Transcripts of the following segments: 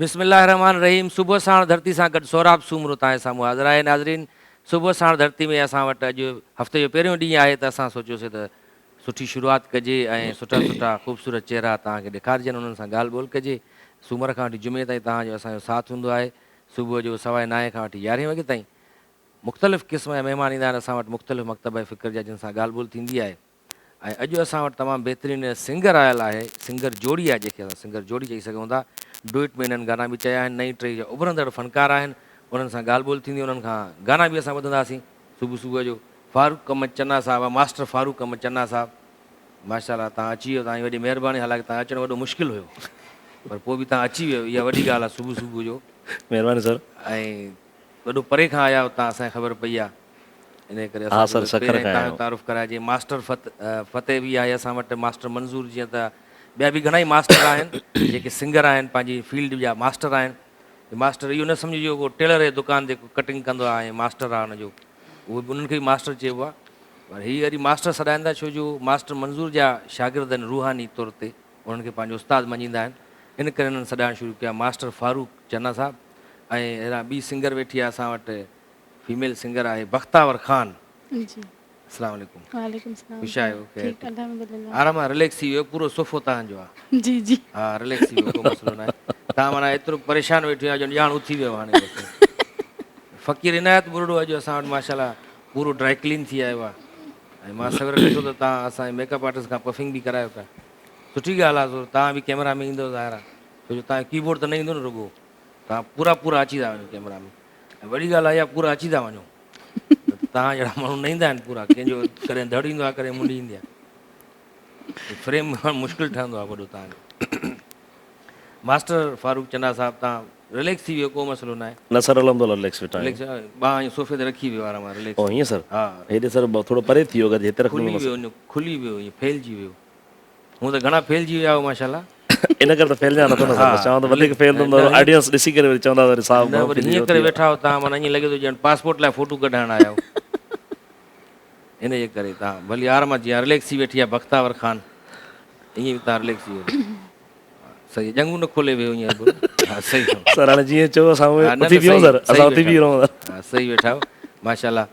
बिस्मिल्लाहिर्रहमानिर्रहीम। सुबह साण धरती सां गॾु सौराब सूमरो तव्हांजे साम्हूं हाज़िर आहे। नाज़रीन, सुबह साण धरती में असां वटि अॼु हफ़्ते जो पहिरियों ॾींहुं आहे, त असां सोचियोसीं त सुठी शुरूआति कजे ऐं सुठा सुठा ख़ूबसूरत चहिरा तव्हांखे ॾेखारिजनि, उन्हनि सां ॻाल्हि ॿोल कजे। सूमर खां वठी जुमे ताईं तव्हांजो असांजो साथ हूंदो आहे। सुबुह जो 9:15 खां वठी 11 वॻे ताईं मुख़्तलिफ़ क़िस्म जा महिमान ईंदा आहिनि असां वटि, मुख़्तलिफ़ मकतब फ़िक्र जा, जिन सां ॻाल्हि ॿोल थींदी आहे। ऐं अॼु असां वटि तमामु बहितरीनु सिंगर आयल आहे, सिंगर जोड़ी आहे, जंहिंखे असां सिंगर जोड़ी चई सघूं था। डुइट में हिननि गाना बि चया आहिनि। नई टे जा उभरंदड़ फ़नकार आहिनि, उन्हनि सां ॻाल्हि ॿोल थींदी, उन्हनि खां गाना बि असां ॿुधंदासीं सुबुह सुबुह जो। फारूक अहमद चन्ना साहिबु, मास्टर फारूक अहमद चन्ना साहिबु, माशाल्लाह तव्हां अची वियो, तव्हांजी वॾी महिरबानी। हालांकि तव्हां अचणु वॾो मुश्किल हुयो, पर पोइ बि तव्हां अची वियो, इहा वॾी ॻाल्हि आहे सुबुह सुबुह जो। महिरबानी सर। ऐं वॾो परे खां आया हुतां, असांखे ख़बर पई आहे, इन करे हा सर, असां शकर पहिरियों खां तव्हांजो आहियो। तारुफ़ कराइजे। मास्टर फतेह बि आहे असां वटि, मास्टर मंज़ूर, जीअं त ॿिया बि घणेई मास्टर आहिनि जेके सिंगर आहिनि, पंहिंजी फील्ड जा मास्टर आहिनि। मास्टर इहो न सम्झिजो को टेलर जी दुकान ते कटिंग कंदो आहे ऐं मास्टर आहे हुनजो, उहो बि उन्हनि खे बि मास्टर चइबो आहे। पर हीअ वरी मास्टर सॾाईंदा, छो जो मास्टर मंज़ूर जा शागिर्द आहिनि रूहानी तौर ते, उन्हनि खे पंहिंजो उस्तादु मञींदा आहिनि। इन करे हिननि सॾाइणु शुरू कया, मास्टर फारूक चन्ना साहिबु। ऐं अहिड़ा ॿी सिंगर वेठी आहे असां वटि, फीमेल सिंगर आहे बख़्तावर ख़ान। जी, अस्सलाम वालेकुम। वालेकुम सलाम। ख़ुशि आहियो? ठीक, अल्हम्दुलिल्लाह। आराम आहे, रिलैक्स थी वियो, पूरो सोफ़ो तव्हांजो आहे। जी जी। हा, रिलैक्स थी वियो, को मसइलो न आहे। तव्हां माना एतिरो परेशान वेठो आहे, ॼण ॼाण उथी वियो हाणे बसि। फ़क़ीर इनायत बुरड़ो अॼु असां वटि माशाल्लाह पूरो ड्राई क्लीन थी आयो आहे। ऐं मां सवेर ॾिठो त तव्हां असांजे मेकअप आर्टिस्ट खां पफिंग बि करायो पिया। सुठी ॻाल्हि आहे, तव्हां बि कैमरा में ईंदव ज़ाहिर आहे, छो जो तव्हांजो कीबोर्ड त न ईंदो न रुॻो, तव्हां पूरा अची था वञो कैमरा में। ऐं वॾी ॻाल्हि आहे इहा, पूरा अची था वञो, तव्हां जहिड़ा माण्हू न ईंदा आहिनि पूरा, कंहिंजो कॾहिं धड़ ईंदो आहे, कॾहिं मुंडी ईंदी आहे, फ्रेम मुश्किल ठहंदो आहे वॾो तव्हांजो। मास्टर फारूक चन्ना साहिबु, तव्हां रिलैक्स थी वियो, को मसइलो न आहे। न सर, अल्हम्दुलिल्लाह रिलैक्स वेठा रिलैक्स आहियूं। ॿांह सोफ़े ते रखी वियो आराम, रिलैक्स ओ थी हीअं वियो। सर, हा, हेॾे सर थोरो परे थी वियो, अगरि हिते रखूं खुली वियो, खुली वियो, ईअं फैलिजी वियो। हूअं त घणा फैलिजी विया हो माशाल्लाह। इन करे त फैलिजा नथो न सर, हा, बसि चवां त वधीक न फैलंदो, हीअं ऑडियंस ॾिसी करे वरी चवंदा वरी साहब न, घणो वरी फैलिजी हीअं वियो करे थी वियो। वेठा हो तव्हां, माना ईअं लॻे थो ॼण पासपोर्ट लाइ फ़ोटू कढाइण आया हो। इन जे करे तव्हां भली आराम, जीअं रिलैक्स थी वेठी आहे बख़्तावर ख़ान, ईअं बि तव्हां रिलैक्स थी वियो। सही, ॼंगू न खोले वियो ईअं बि। हा सही हो। सर हाणे जीअं चयो असां हा, न उथी न, बीहूं सही सर, सही असां उथी वेठा बीह रहूं आहियो। सर। हा, सही वेठा आहियो माशाल्लाह।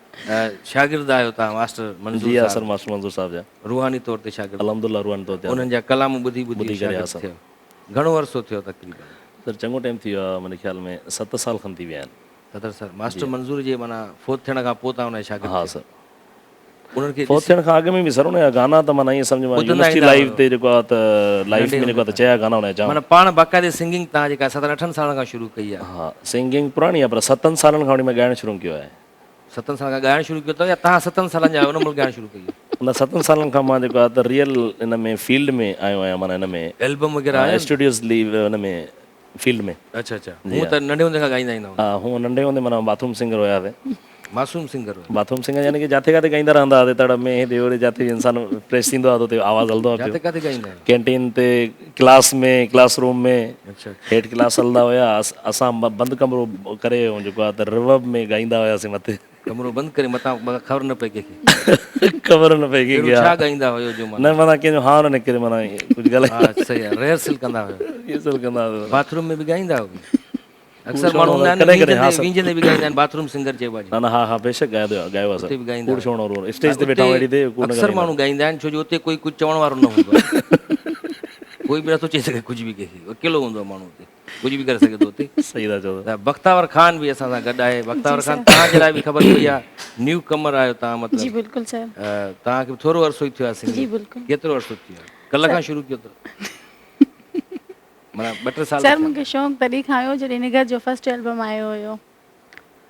शागिर्द आहियो तव्हां मास्टर मंज़ूर जी हा सर, साहिबु, मास्टर मंज़ूर साहब जा रूहानी तौर ते शागिर्द, अल्हम्दुलिल्लाह रुहानी तौर ते उन्हनि जा कलाम ॿुधी ॿुधी करे हा शागिर्द सर। थियो। घणो अरसो थियो तक़रीबन? सर चङो टाइम थी वियो आहे, मुंहिंजे ख़्याल में 7 साल खनि थी विया आहिनि। 7 साल। मास्टर जी मंज़ूर जे माना फोत थियण खां पोइ तव्हां हुनजा शागिर्द हा थियो? सर, उन्हनि खे फोत ॾिसी थियण खां अॻु में बि सर उनजा गाना त माना ईअं सम्झो मां ॿुधंदा यूनिवर्सिटी ईंदा लाइफ हुयो ते जेको आहे त लाइफ नंढे में हूंदे जेको आहे त खां? चया गाना हुनजा जाम। माना पाण बाक़ाइदे सिंगिंग तव्हां जेका 7-8 सालनि खां शुरू कई आहे? हा, सिंगिंग पुराणी आहे, पर 7 सालनि खां वठी मैं ॻाइणु शुरू कयो आहे। 7 साल खां ॻाइणु शुरू कयो अथव, या तव्हां 7 सालनि जा हुन महिल ॻाइणु शुरू कई? उन 7 सालनि खां मां जेको आहे त रियल इन में फील्ड में आयो आहियां, माना हिन में एल्बम वग़ैरह आया आहिनि? स्टूडियोज़ हुन में फील्ड में। अच्छा अच्छा, जी हूअं हा, त नंढे हूंदे खां ॻाईंदा ईंदा हा हूंदा? हूअं नंढे हूंदे माना बाथरूम सिंगर हुयासीं। मासूम सिंगर हुयो? बाथरूम सिंगर यानी कि जिते किथे ॻाईंदा रहंदा हुआसीं, तड़ में हेॾे होॾे, जिते बि इंसानु फ्रेश थींदो आहे त हुते आवाज़ु हलंदो आहे पियो। जिते किथे ॻाईंदा आहियो? कैंटीन ते, क्लास में, क्लासरूम में, अच्छा अच्छा। हेठि क्लास हलंदा हुया, असां बंदि कमिरो करे जेको आहे त रिवर्ब में ॻाईंदा हुआसीं मथे। कमिरो बंदि करे मथां ख़बर न पए कंहिंखे? ख़बर न पए कंहिंखे। पहिरियों हा, छा ॻाईंदा हुयो जो न माना? माना कंहिंजो हां न निकिरे, माना कुझु हा ग़लति सही आहे, रिहर्सल कंदा हुयो? रिहर्सल कंदा हुआ। बाथरूम में बि ॻाईंदा हुयो? कूड़ अक्सर शोण माण्हू हूंदा वारो आहिनि कॾहिं कॾहिं, हा विंजंदे सर। विंजंदे बि ॻाईंदा आहिनि, बाथरूम सिंगर चइबो आहे न जिनखे। न, हा हा बेशक ॻायो आहे सर। उते बि ॻाईंदा कूड़ हुया? शोण वारो हा, स्टेज ते उते वेठा वेठी ते कूड़ न अक्सर ॻाल्हाईंदा। माण्हू ॻाईंदा आहिनि, छो जो उते कोई कुझु चवण वारो न हूंदो आहे। कोई बि नथो चई सघे कुझु बि कंहिंखे, अकेलो हूंदो आहे माण्हू हुते, कुझु बि करे सघे थो हुते। सही था चओ। त बख़्तावर ख़ान बि असां सां गॾु आहे। जी बख़्तावर ख़ान, सर। तव्हांजे लाइ बि ख़बर पई आहे, न्यू कमर आहियो तव्हां, जी मतिलबु बिल्कुलु सर। तव्हांखे बि थोरो अरसो ई थियो आहे जी सिंगिंग? बिल्कुलु केतिरो अरसो थियो आहे? कल्ह सर। खां शुरू कयो अथव? माना 2-3 साल सर थिया मूंखे आहिनि? शौक़ु तॾहिं खां आयो जॾहिं निगर जो फस्ट एल्बम आयो हुयो।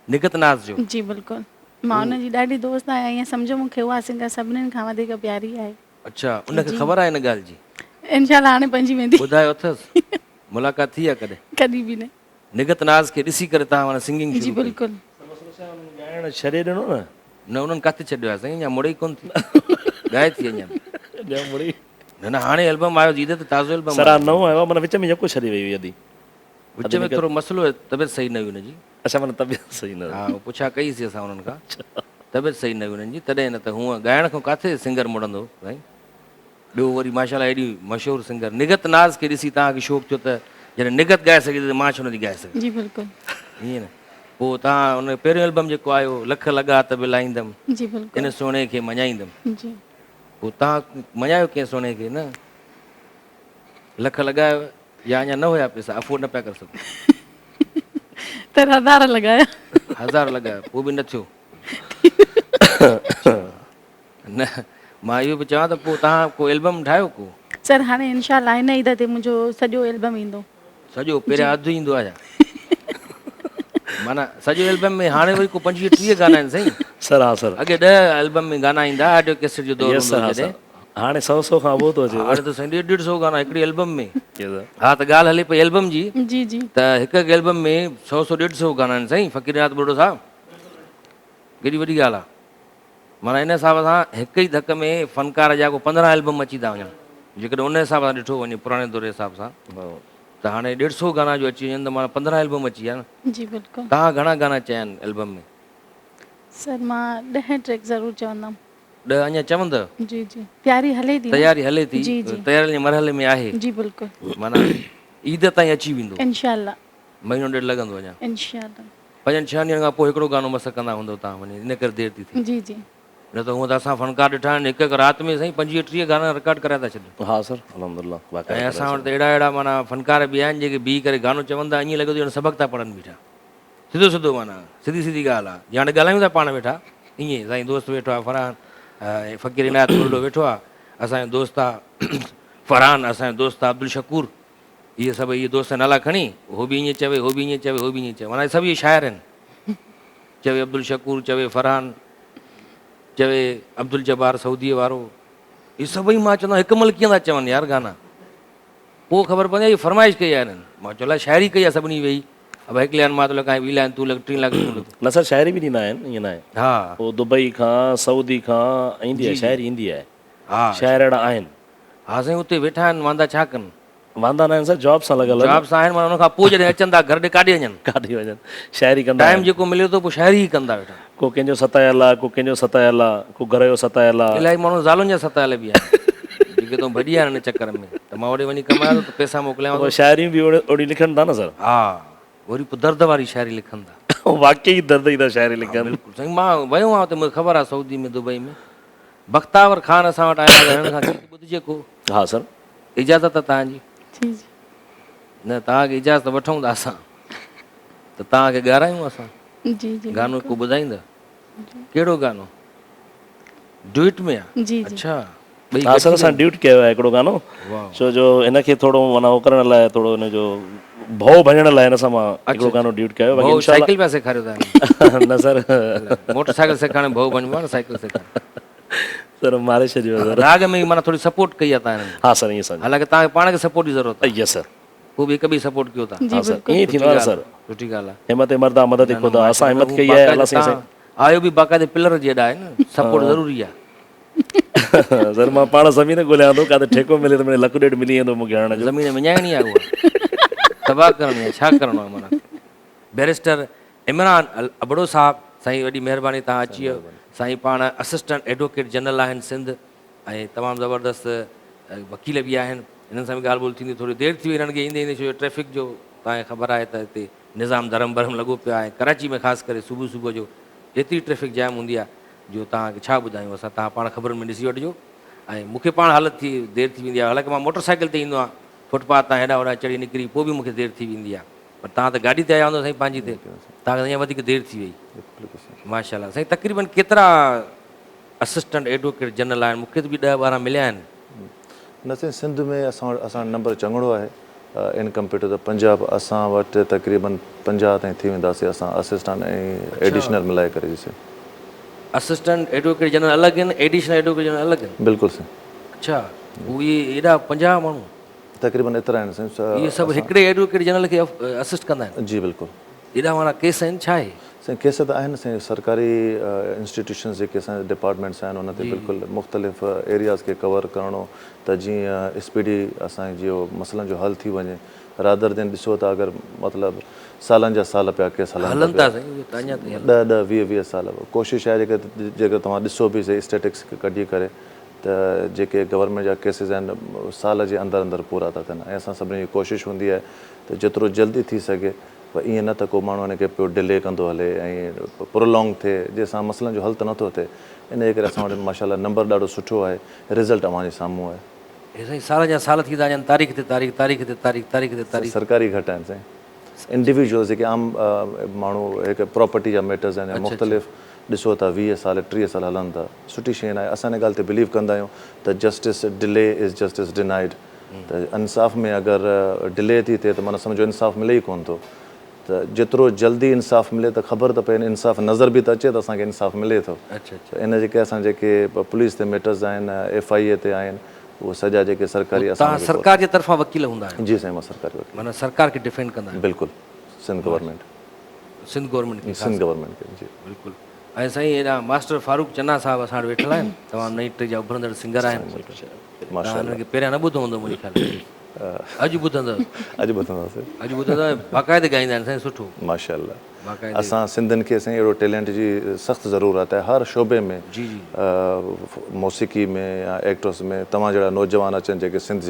निगत नाज़ जो? जी बिल्कुलु, मां हुनजी ॾाढी दोस्त आहियां, ईअं सम्झो मूंखे उहा सिंगर सभिनीनि खां वधीक प्यारी आहे। अच्छा, उनखे जी ख़बर आहे इन ॻाल्हि जी? इनशाला हाणे पइजी वेंदी। ॿुधायो अथसि? मुलाक़ात थी आहे कॾहिं? कॾहिं बि न। निगत नाज़ खे ॾिसी करे तव्हां माना सिंगिंग जी शुरू कई? बिल्कुलु। ॻाइणु छॾे ॾिनो न? न, उन्हनि किथे छॾियो आहे साईं, अञा मुड़े ई कोन्ह थी, ॻाए थी अञा। न न, हाणे एल्बम आयो, जीदत ताज़ो एल्बम सर हा, आयो नओं आहे। आयो आहे, माना विच में यको छॾे वई हुई अदी। विच में थोरो मसइलो आहे, तबियत सही न हुई हुनजी। अच्छा, माना तबियत सही न हा, हुई। पुछा कईसीं असां हुननि खां, तबियत सही न हुई हुननि जी, तॾहिं न त हूअं ॻाइण खां किथे सिंगर मुड़ंदो साईं। ॿियो वरी माशाल्लाह एॾी मशहूरु सिंगर निगत नाज़ खे ॾिसी तव्हांखे शौक़ु थियो त जॾहिं निगत ॻाए सघे त मां छो नथी ॻाए सघां जी बिल्कुलु ईअं न पोइ तव्हां हुन पहिरियों एल्बम जेको आयो लख लॻा त बि लाईंदमि जी बिल्कुलु इन सोने खे मञाईंदमि जी पोइ तव्हां मञायो कंहिं सोने खे न लख लॻायो या अञा न हुया पैसा अफोर्ड न पिया करे सघो त हज़ार लॻाया 1000 लॻायो पोइ बि न थियो न मां इहो बि चवां त पोइ तव्हां को एल्बम ठाहियो को सर हाणे इनशाला हिन ईद ते मुंहिंजो सॼो एल्बम ईंदो सॼो पहिरियां अधु ईंदो आहे छा माना सॼो एल्बम में हाणे वरी को 25-30 गाना आहिनि साईं सर हा सर अॻे 10 एल्बम में गाना ईंदा ऑडियो कैसेट जो दौर यस सर हूंदो हा जॾहिं सर हाणे 100 खां उहो थो अचे हाणे त साईं 150 गाना हिकिड़ी एल्बम में सर हा त ॻाल्हि हले पई एल्बम जी जी जी त हिकु हिकु एल्बम में 100-150 गाना आहिनि साईं फ़क़ीरनाथ बुॾो साहब केॾी वॾी ॻाल्हि आहे माना इन हिसाब सां हिक ई धक में फ़नकार जा को 15 एल्बम अची था वञनि जेकॾहिं उन हिसाब सां ॾिठो वञे पुराणे दौर जे हिसाब सां त हाणे 150 गाना जो अची वञनि त माना 15 एल्बम अची विया न जी बिल्कुलु तव्हां घणा गाना चया आहिनि एल्बम में सर मां 10 ट्रैक ज़रूरु चवंदमि 10 अञा चवंदव जी जी तयारी हले थी न? तयारी हले थी जी जी तयारी जे मरहले में आहे जी बिल्कुलु माना ईद ताईं अची वेंदो इनशाला महीनो ॾेढ लॻंदो अञा इनशाला 5-6 ॾींहंनि खां पोइ हिकिड़ो गानो मस कंदा हूंदव तव्हां वञी इन करे देरि थी थिए जी जी न त हूअं त असां फ़नकार ॾिठा आहिनि हिकु हिकु राति में साईं 25-30 गाना रिकॉर्ड कराए था छॾियूं हा सर अलहमदिल्ला ऐं असां वटि त अहिड़ा माना फ़नकार बि आहिनि जेके बीह करे गानो चवंदा ईअं लॻे थो सबक़ु था पढ़नि बीठा सिधो सिधो माना सिधी सिधी ॻाल्हि आहे या हाणे ॻाल्हायूं था पाण वेठा ईअं साईं दोस्त वेठो आहे फरहान फ़क़ीर इनायत बुॾो वेठो आहे असांजो दोस्त आहे फरहान असांजो दोस्त आहे अब्दुल शकूर इहे सभु इहे दोस्त नाला खणी उहो बि ईअं चवे उहो बि ईअं चवे उहो बि ईअं चवे माना सभु इहे शाइर आहिनि चवे अब्दुल शकूर चवे फरहान चवे अब्दुल जब्बार सऊदीअ वारो इहे सभई मां चवंदो आहियां हिकु महिल कीअं था चवनि यार गाना पोइ ख़बर पवंदी आहे इहे फरमाइश कई आहे हिननि मां चयो अलाए शाइरी कई आहे सभिनी वेही अब हिकु लाइन मां थो लॻायां ॿी लाइन तूं लॻ 3 लाख तूं लॻ न सर शाइरी बि ॾींदा आहिनि ईअं न आहे हा पोइ दुबई खां सऊदी खां ईंदी आहे शाइरी ईंदी आहे हा शाइर अहिड़ा आहिनि हा साईं उते वेठा आहिनि वांदा छा कनि वांदा न आहिनि सर जॉब सां लॻल जॉब सां आहिनि माना हुन खां पोइ जॾहिं अचनि था घर ॾे काॾे वञनि काॾे वञनि शाइरी कंदा टाइम आहिनि जेको मिले थो पोइ शाइरी ई कंदा वेठा को कंहिंजो सतायल आहे को कंहिंजो सतायल आहे को घर जो सतायल आहे इलाही माण्हू ज़ालुनि जा सतायल बि आहिनि जेके तो भॼी आहिनि हिन चकर में त मां होॾे वञी कमायां थो त पैसा मोकिलियांव उहे शाइरियूं बि ओड़ी लिखनि था न सर हा वरी पोइ दर्द वारी शाइरी लिखनि था वाकई दर्द ई था शाइरी लिखनि बिल्कुलु साईं मां वियो आहियां त मूंखे ख़बर आहे सऊदी में दुबई में बख़्तावर ख़ान असां वटि आया हिननि खां गीत ॿुधिजे को हा सर इजाज़त आहे तव्हांजी जी जी न तव्हांखे इजाज़त वठूं था असां त तव्हांखे ॻारायूं असां जी जी गानो को ॿुधाईंदा कहिड़ो गानो ड्यूट में आहे जी जी अच्छा ॿई हा सर असां ड्यूट कयो आहे हिकिड़ो गानो वाह छो जो हिनखे थोरो माना उहो करण लाइ थोरो हिनजो भउ भञण लाइ हिन सां मां हिकिड़ो गानो ड्यूट कयो बाक़ी भाऊ इंशाल्लाह- साइकिल पिया सेखारियो था न सर मोटरसाइकिल सेखारण भाऊ वञिबो आहे न साइकिल सेखारण सर मारे छॾियो सर राग में माना थोड़ी सपोर्ट कई आहे तव्हां हिननि हा सर ईअं सर हालांकि तव्हांखे पाण खे सपोर्ट जी ज़रूरत आहे यस सर पोइ बि हिकु बि सपोर्ट कयो था जी हा सर बिल्कुलु ईअं ई थींदो आहे न सर सुठी ॻाल्हि आहे हिमत मर्दा मदद ई ख़ुदा असां हिमत कई आहे अलाह साईं साईं आयो बि बाक़ाइदे पिलर जेॾा आहे न सपोर्ट ज़रूरी आहे सर मां पाण ज़मीन ॻोल्हियां थो काथे ठेको मिले त मुंहिंजे 1.5 लाख मिली वेंदो मूंखे हणण जो ज़मीन विञाइणी आहे उहा तबाह करणी आहे छा करिणो आहे माना बैरिस्टर इमरान अबड़ो साहब साईं वॾी महिरबानी तव्हां अची वियो साईं पाण असिस्टेंट एडवोकेट जनरल आहिनि सिंध ऐं तमामु ज़बरदस्त वकील बि आहिनि हिननि सां बि ॻाल्हि ॿोल थींदी थोरी देरि थी वई हिननि खे ईंदे ईंदे छो जो ट्रैफ़िक जो तव्हांखे ख़बर आहे त हिते निज़ाम धरम भरम लॻो पियो आहे कराची में ख़ासि करे सुबुह सुबुह जो एतिरी ट्रैफ़िक जाम हूंदी आहे जो तव्हांखे छा ॿुधायूं असां तव्हां पाण ख़बरुनि में ॾिसी वठिजो ऐं मूंखे पाण हालत थी देरि थी वेंदी आहे हालांकि मां मोटरसाइकिल ते ईंदो आहियां फुटपाथ तां हेॾा होॾा चढ़ी निकिरी पोइ बि मूंखे देरि थी वेंदी आहे पर तव्हां त गाॾी ते आया हूंदव साईं पंहिंजी ते तव्हांखे अञा वधीक देरि थी वई माशाल्लाह साईं तक़रीबन केतिरा असिस्टेंट एडवोकेट जनरल आहिनि मूंखे त बि 10-12 मिलिया आहिनि न साईं सिंध में असां नंबर चङड़ो आहे in compare two the Punjab असां वटि तक़रीबन 50 ताईं थी वेंदासीं असां असिस्टेंट ऐं एडिशनल मिलाए करे जी असिस्टेंट एडवोकेट जनरल अलॻि आहिनि एडिशनल एडवोकेट जनरल अलॻि आहिनि बिल्कुलु साईं अच्छा उहे एॾा 50 माण्हू तक़रीबन एतिरा आहिनि साईं इहे सभु हिकिड़े एडवोकेट जनरल खे असिस्ट कंदा आहिनि जी बिल्कुलु एॾा माना केस आहिनि छा आहे साईं केस त आहिनि साईं सरकारी इंस्टीट्यूशन्स जेके असांजे डिपार्टमेंट्स आहिनि उन ते बिल्कुलु मुख़्तलिफ़ एरियाज़ खे कवर करिणो त जीअं स्पीडी असांजे जो मसइलनि जो हल थी वञे रादर देन ॾिसो त अगरि मतिलबु सालनि जा साल पिया केस हलनि था साईं उहे त अञा ताईं हलनि। 10-20 साल कोशिशि आहे जेकर तव्हां ॾिसो बि सही स्टेटिक्स खे कढी करे त त जेके गवर्नमेंट जा केसिस आहिनि साल जे अंदरि अंदरि पूरा था थियनि ऐं असां सभिनी जी कोशिशि हूंदी आहे त जेतिरो जल्दी थी सघे पर ईअं न त को माण्हू हिन खे पियो डिले कंदो हले ऐं प्रोलॉन्ग थिए जंहिंसां मसइलनि जो हल त नथो थिए इन जे करे असां वटि माशाल्लाह नंबर ॾाढो सुठो आहे रिज़ल्ट अव्हांजे साम्हूं आहे हे साईं साल जा साल थी था वञनि तारीख़ ते तारीख़ तारीख़ ते तारीख़ तारीख़ ते तारीख़ सरकारी घटि आहिनि साईं इंडिविजुअल्स जेके आम माण्हू हिकु प्रॉपर्टी जा मैटर्स आहिनि मुख़्तलिफ़ ॾिसो था 20 साल 30 साल हलनि था सुठी शइ न आहे असां हिन ॻाल्हि ते बिलीव कंदा आहियूं त justice delay is justice denied त इंसाफ़ में अगरि डिले थी थिए त माना सम्झो इंसाफ़ मिले ई कोन थो त जेतिरो जल्दी इंसाफ़ मिले त ख़बर त पए इंसाफ़ नज़र बि त अचे त असांखे इंसाफ़ मिले थो अच्छा अच्छा त इन जेके असां जेके पुलिस ते मैटर्स आहिनि FIA ते आहिनि उहे सॼा जेके सरकारी तव्हां सरकार जे तरफ़ां वकील हूंदा आहियो जी साईं मां सरकारी वकील माना सरकार खे डिफेंड कंदा आहियो बिल्कुलु सिंध गवर्नमेंट सिंध गवर्नमेंट खे सिंध गवर्नमेंट खे जी बिल्कुलु ऐं साईं हेॾा मास्टर फारूक चन्ना साहिबु असां वटि वेठल आहिनि तमामु नई टे जा उभरंदड़ सिंगर आहिनि तव्हां हुननि खे पहिरियां न ॿुधो हूंदो मुंहिंजे ख़्याल अॼु ॿुधंदव अॼु ॿुधंदासीं अॼु ॿुधंदव बाक़ाइदे ॻाईंदा आहिनि साईं सुठो माशाल्लाह बाक़ाइदे असां सिंधियुनि खे साईं अहिड़ो टैलेंट जी सख़्तु ज़रूरत आहे हर शोबे में जी जी मौसीक़ी में या एक्टर्स में तव्हां जहिड़ा नौजवान अचनि जेके सिंध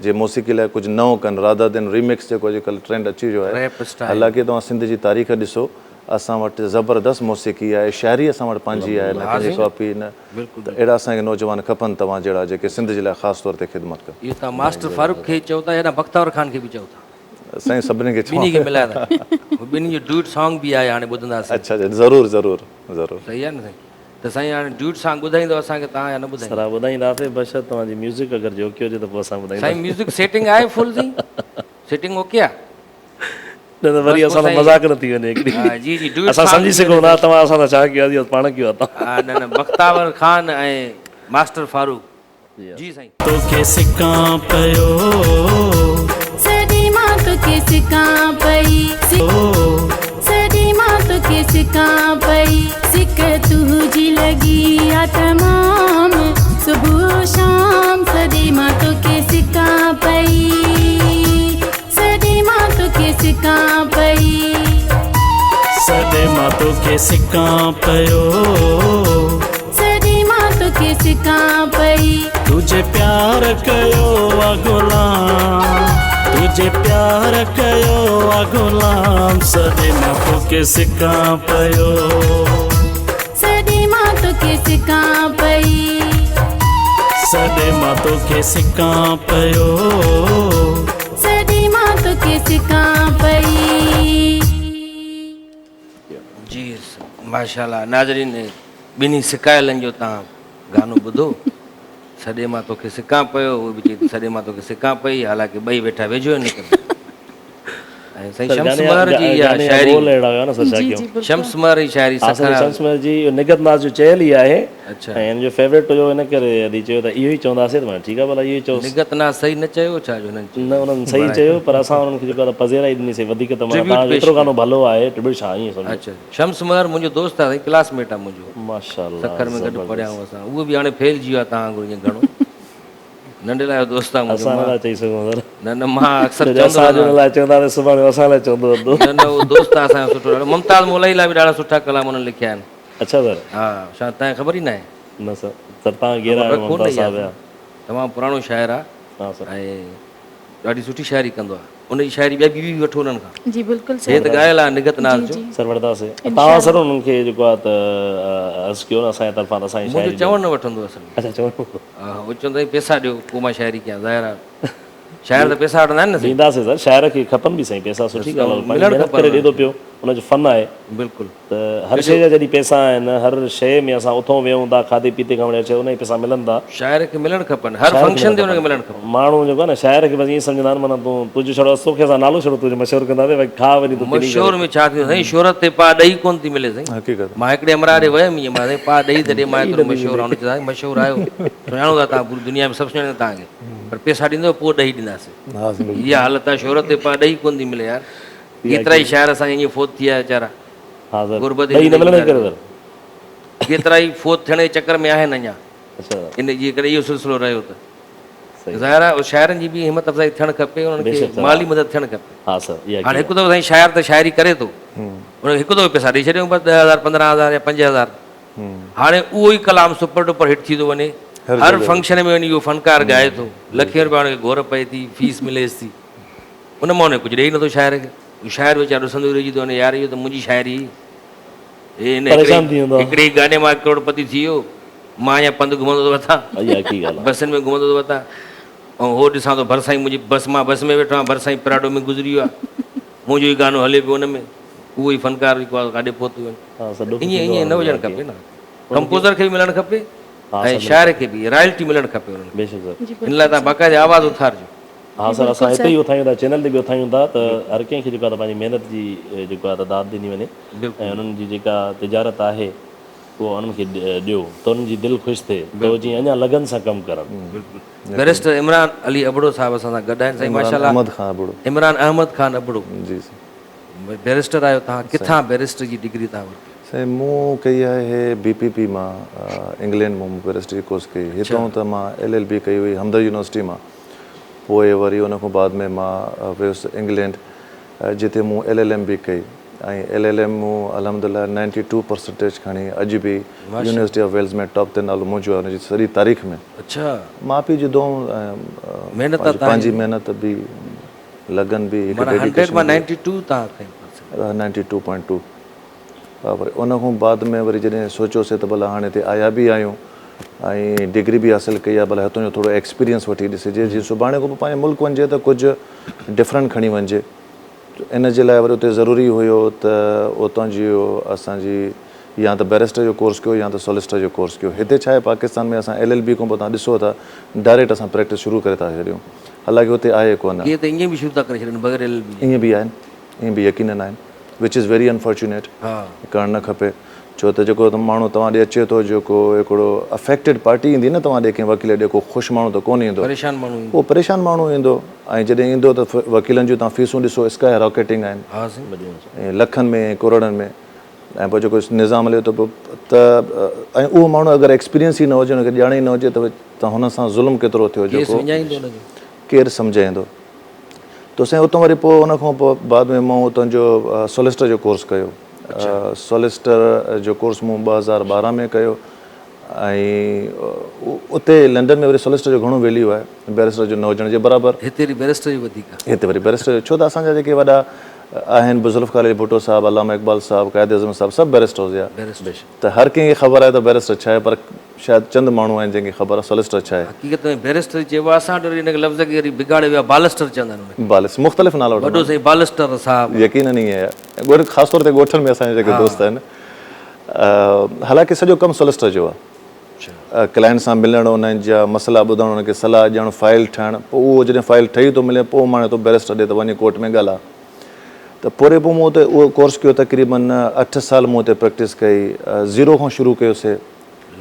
जे मौसीक़ी लाइ कुझु नओं कनि राधा दिन रीमिक्स जेको अॼुकल्ह ट्रेंड अची वियो आहे रैप स्टाइल हालांकि तव्हां सिंध जी तारीख़ ॾिसो असां वटि ज़बरदस्त मौसीक़ी आहे शाइरी असां वटि पंहिंजी आहे न कंहिंजी कॉपी न बिल्कुलु त अहिड़ा असांखे नौजवान खपनि तव्हां जहिड़ा जेके सिंध जे लाइ ख़ासि तौर ते ख़िदमत कनि इहो तव्हां मास्टर फारूक खे चओ था हेॾा बख़्तावर ख़ान खे बि चओ था साईं सभिनी खे ॿिन्ही खे मिलाए था ॿिन्ही जो ड्यूट सॉन्ग बि आहे हाणे ॿुधंदासीं अच्छा ज़रूरु ज़रूरु ज़रूरु सही आहे न साईं त साईं हाणे ड्यूट सॉन्ग ॿुधाईंदो असांखे तव्हां या न ॿुधाईंदो सर ॿुधाईंदासीं बशर तव्हांजी म्यूज़िक अगरि जोकी हुजे त पोइ असां ॿुधाईंदासीं साईं म्यूज़िक सेटिंग आहे फुल साईं सेटिंग ओके आहे न त वरी असां सां मज़ाक न थी वञे हिकिड़ी हा, जी जी ड्यूट असां सम्झी सघूं था तव्हां असां सां छा कयो आहे पाण कयो आहे तव्हां हा न न बख़्तावर ख़ान ऐं मास्टर फारूक जी साईं तोखे सिकां पियो सॼी मां तोखे सिकां पई सॼी मां तोखे सिकां पई सिक तुंहिंजी लॻी आहे तमाम सुबुह शाम सॼी मां तोखे सिकां पई सॼी मां तोखे सिकां पई सॾे मां तोखे सिकां पियो सॼी मां तोखे सिकां पई तुझे प्यार कयो आ गुलाम तुझे प्यार कयो आ गुलाम सॾे मां तोखे सिकां पियो सॼी मां तोखे सिकां पई सॾे मां तोखे सिकां पियो सॼी मां तोखे सिकां पई जी माशाल्लाह नाज़रीन ॿिन्ही सिकायलनि जो तव्हां गानो ॿुधो सॼे मां तोखे सिकां पियो उहो बि चई सॼे मां तोखे सिकां पई हालांकि ॿई वेठा वेझो आहिनि निकिरनि ऐं साईं शम्स महर जी इहा शाइरी अहिड़ा हुया न सर छा कयूं शम्स महर जी शाइरी सखर शम्स महर जी निगत नाज़ जो चयल ई आहे अच्छा ऐं हिन जो फेवरेट हुयो हिन करे यदि चयो त इहो ई चवंदासीं त मां ठीकु आहे भला इहो ई चयोसि निगत ना सही न चयो छा जो हुननि चयो? न उन्हनि सही चयो पर असां उन्हनि खे जेको आहे पज़ेराई ॾिनीसीं वधीक त मां तव्हां जेतिरो गानो भलो आहे ट्रिब्यूट छा ईअं सम्झो अच्छा शम्स महर मुंहिंजो दोस्त आहे साईं क्लासमेट आहे मुंहिंजो माशाल्लाह सखर में गॾु पढ़िया आहियूं असां उहो बि हाणे फेल जी वियो आहे तव्हां वांगुरु ईअं घणो नंढे लाइ दोस्त आहे मुंहिंजो असां नथा चई सघूं सर न न मां अक्सर असां चवंदो हुन आहियां लाइ चवंदासीं सुभाणे असां लाइ चवंदो हूंदो न न उहो दोस्त आहे असांजो सुठो ॾाढो मुमताज़ मोलाई लाइ बि ॾाढा सुठा कलाम हुननि लिखिया आहिनि अच्छा सर हा छा तव्हांखे ख़बर ई न आहे न सर सर तव्हां गेरा आहियो कोन मुमताज़ आहे साहिब या तमामु पुराणो शाइर आहे हा सर ऐं ॾाढी सुठी शाइरी कंदो आहे उनजी शाइरी ॿिया बि वठो उन्हनि खां जी बिल्कुलु हे त ॻायल आहे निगत नाज़ जो सर वठंदासीं तव्हां सर उन्हनि खे जेको आहे त अर्ज़ु कयो न असांजे तरफ़ां त असांजी मुंहिंजो शाइरी चवणु न वठंदो असल में अच्छा चवणो हा उहो चवंदा पैसा ॾियो पोइ मां शाइरी कयां ज़ाहिर आहे शाइर त पैसा वठंदा आहिनि न साईं ॾींदासीं सर शाइर खे खपनि बि साईं पैसा सुठी ॻाल्हि आहे मिलणु महिनत करे ॾिए थो पियो हुनजो फन आहे बिल्कुलु त हर शइ जा जॾहिं पैसा आहिनि हर शइ में असां उथूं वेहूं था खाधे पीते खां वठी अचे उन ई पैसा मिलनि था शाइर खे मिलणु खपनि हर फंक्शन ते हुनखे मिलणु खपनि माण्हू जेको आहे न शाइर खे बसि ईअं सम्झंदा आहिनि माना तूं तुंहिंजो छड़ो तोखे असां नालो छड़ो तुंहिंजो मशहूरु कंदासीं भई खा वरी तूं मशहूर में छा थींदो साईं शोहरत ते पा ॾेई कोन थी मिले साईं हक़ीक़त मां हिकिड़े अमराड़े वियमि ईअं मां साईं पा ॾेई त ॾे मां एतिरो मशहूरु आहे हुन चयो मशहूरु आयो सुञाणो था तव्हां पूरी दुनिया में सभु सुञाणो तव्हांखे पर पैसा ॾींदो पोइ ॾेई ॾींदासीं हा इहा हालत आहे शोहरत ते पा ॾेई कोन थी मिले यार केतिरा ई शाइर असांजा ईअं फोत थी विया वीचारा हा सर गुरबत ॾेई न मिलण जे करे सर केतिरा ई फोत थियण जे चकर में आहिनि अञा अच्छा इन जे करे इहो सिलसिलो रहियो त सही ज़ाहिर आहे शाइरनि जी बि हिमत अफ़ज़ाई थियणु खपे उन्हनि खे माली मदद थियणु खपे हा सर इहा हाणे हिकु दफ़ो साईं शाइर त शाइरी करे थो उनखे हिकु दफ़ो पैसा ॾेई छॾियूं बसि 10,000 15,000 या 5,000 हाणे उहो ई कलाम सुपर डुपर हिट थी थो वञे, हर फंक्शन में वञी इहो फनकार ॻाए थो, लखे रुपया हुनखे घोर पए थी, फीस मिलेसि थी, उन मां हुन कुझु ॾेई नथो शाइर खे। शाइर वीचारो ॾिसंदो रहिजी थो वञे, यार इहो त मुंहिंजी शाइरी, हे हिन हिकिड़े गाने मां करोड़पति थी वियो, मां अञा पंधु घुमंदो थो वठां, बसनि में घुमंदो थो वठां, ऐं हो ॾिसां थो भरिसां ई मुंहिंजी मां बस में वेठो आहियां, भरिसां ई पराडो में गुज़री वियो आहे, मुंहिंजो ई गानो हले पियो हुन में, उहो ई फनकार जेको आहे काॾे पहुतो वञे। ईअं न हुजणु खपे न, कंपोज़र खे बि मिलणु खपे ऐं शाइर खे बि रॉयल्टी मिलणु खपे हुननि खे, हिन लाइ तव्हां बाक़ाइदा आवाज़ु उथारिजो। हाँ सर, असां हिते ई उथायूं था, चैनल ते बि उथायूं था, त हर कंहिंखे जेको आहे पंहिंजी महिनत जी जेको आहे दाद ॾिनी वञे ऐं उन्हनि जी जेका तिजारत आहे उहो उन्हनि खे ॾियो त उन्हनि जी दिलि ख़ुशि थिए, त उहो जीअं अञा लगन सां कमु करनि। बैरिस्टर इमरान अली अबड़ो साहिब असां सां गॾु आहिनि साईं, माशाल्लाह। इमरान अहमद ख़ान अबड़ो, जी बैरिस्टर आहियो तव्हां, किथां बैरिस्टर जी डिग्री तव्हां वरिती? साईं मूं कई आहे BPP मां, इंग्लैंड मां बैरिस्टर जी कोर्स कई, हितां त मां LLB कई हुई हमदर्द यूनिवर्सिटी मां, पोइ वरी उन खां बाद में मां वियुसि इंग्लैंड, जिते मूं LLM बि कई, ऐं LLM मूं अलहमदिल्ला 92% खणी अॼु बि यूनिवर्सिटी ऑफ वेल्स में टॉप ते नालो मुंहिंजो आहे हुनजी सॼी तारीख़ में। अच्छा, मां पीउ जी दुआऊं, पंहिंजी महिनत बि, लगन बि, 92.2। वरी उन खां बाद में वरी जॾहिं सोचियोसीं त भला हाणे हिते आया बि आहियूं ऐं डिग्री बि हासिलु कई आहे, भला हितां जो थोरो एक्सपीरियंस वठी ॾिसिजे, जीअं सुभाणे को पंहिंजे मुल्क वञिजे त कुझु डिफरेंट खणी वञिजे। इन जे लाइ वरी उते ज़रूरी हुयो त उतां जी असांजी या त बैरिस्टर जो कोर्स कयो या त सॉलिसिटर जो कोर्स कयो। हिते छा आहे, पाकिस्तान में असां LLB खां पोइ तव्हां ॾिसो था डायरेक्ट असां प्रैक्टिस शुरू करे था छॾियूं, हालांकि हुते आहे कोन, ईअं बि शुरू था करे छॾनि बग़ैर LLB, ईअं बि आहिनि, ईअं बि यकीनन आहिनि, विच इज़ वेरी अनफॉर्चुनेट, करणु न खपे। छो त जेको माण्हू तव्हां ॾे अचे थो, जेको हिकिड़ो अफेक्टेड पार्टी ईंदी न तव्हां ॾे, कंहिं वकील ॾे, को ख़ुशि माण्हू त कोन ईंदो, उहो परेशान माण्हू ईंदो, ऐं जॾहिं ईंदो त वकीलनि जूं तव्हां फीसूं ॾिसो, स्काई रॉकेटिंग आहिनि, ऐं लखनि में करोड़नि में, ऐं पोइ जेको निज़ाम हले थो त ऐं उहो माण्हू अगरि एक्सपीरियंस ई न हुजे, हुनखे ॼाण ई न हुजे, त तव्हां हुन सां ज़ुल्म केतिरो थियो, जेको केरु सम्झाईंदो। त साईं उतां वरी पोइ उन खां पोइ बाद में मां उतां जो सॉलिसिटर जो कोर्स कयो, सॉलिसिटर जो कोर्स मूं 2012 में कयो, ऐं उते लंडन में वरी सॉलिसिटर जो घणो वैल्यू आहे, बैरिस्टर जो न हुजण जे बराबरि, हिते वरी बैरिस्टर जो वधीक, हिते वरी बैरिस्टर, छो त असांजा जेके वॾा आहिनि, जुल्फ़िकार अली भुट्टो साहिबु, अल्लामा इक़बाल साहिबु, क़ाइद आज़म साहिबु, सभु बैरिस्टर हुआ, त हर कंहिंखे ख़बर आहे त बैरिस्टर छा आहे, पर शायदि चंद माण्हू आहिनि जंहिंखे ख़बर आहे सॉलिसिटर छा आहे। हक़ीक़त में बैरिस्टर चइबो आहे, असां वटि हिन लफ़्ज़ खे वरी बिगाड़े वियो आहे, बालिस्टर चवंदा आहिनि, बालिस्टर मुख़्तलिफ़ नालो वॾो साईं बालिस्टर साहिबु, यकीनन ईअं आहे, ख़ासि तौर ते ॻोठनि में असांजे जेके दोस्त आहिनि, हालांकि सॼो कमु सॉलिसिटर जो आहे, क्लाइंट सां मिलणु, उन्हनि जा मसइला ॿुधणु, उनखे सलाह ॾियणु, फाइल ठाहिणु, पोइ उहो जॾहिं फाइल ठही थो मिले, पोइ माणे थो बैरिस्टर ॾे त वञी कोर्ट में ॻाल्हाए, त पोइ मूं हुते उहो कोर्स कयो, तक़रीबन 8 साल मूं हुते प्रैक्टिस कई, ज़ीरो खां शुरू कयोसीं।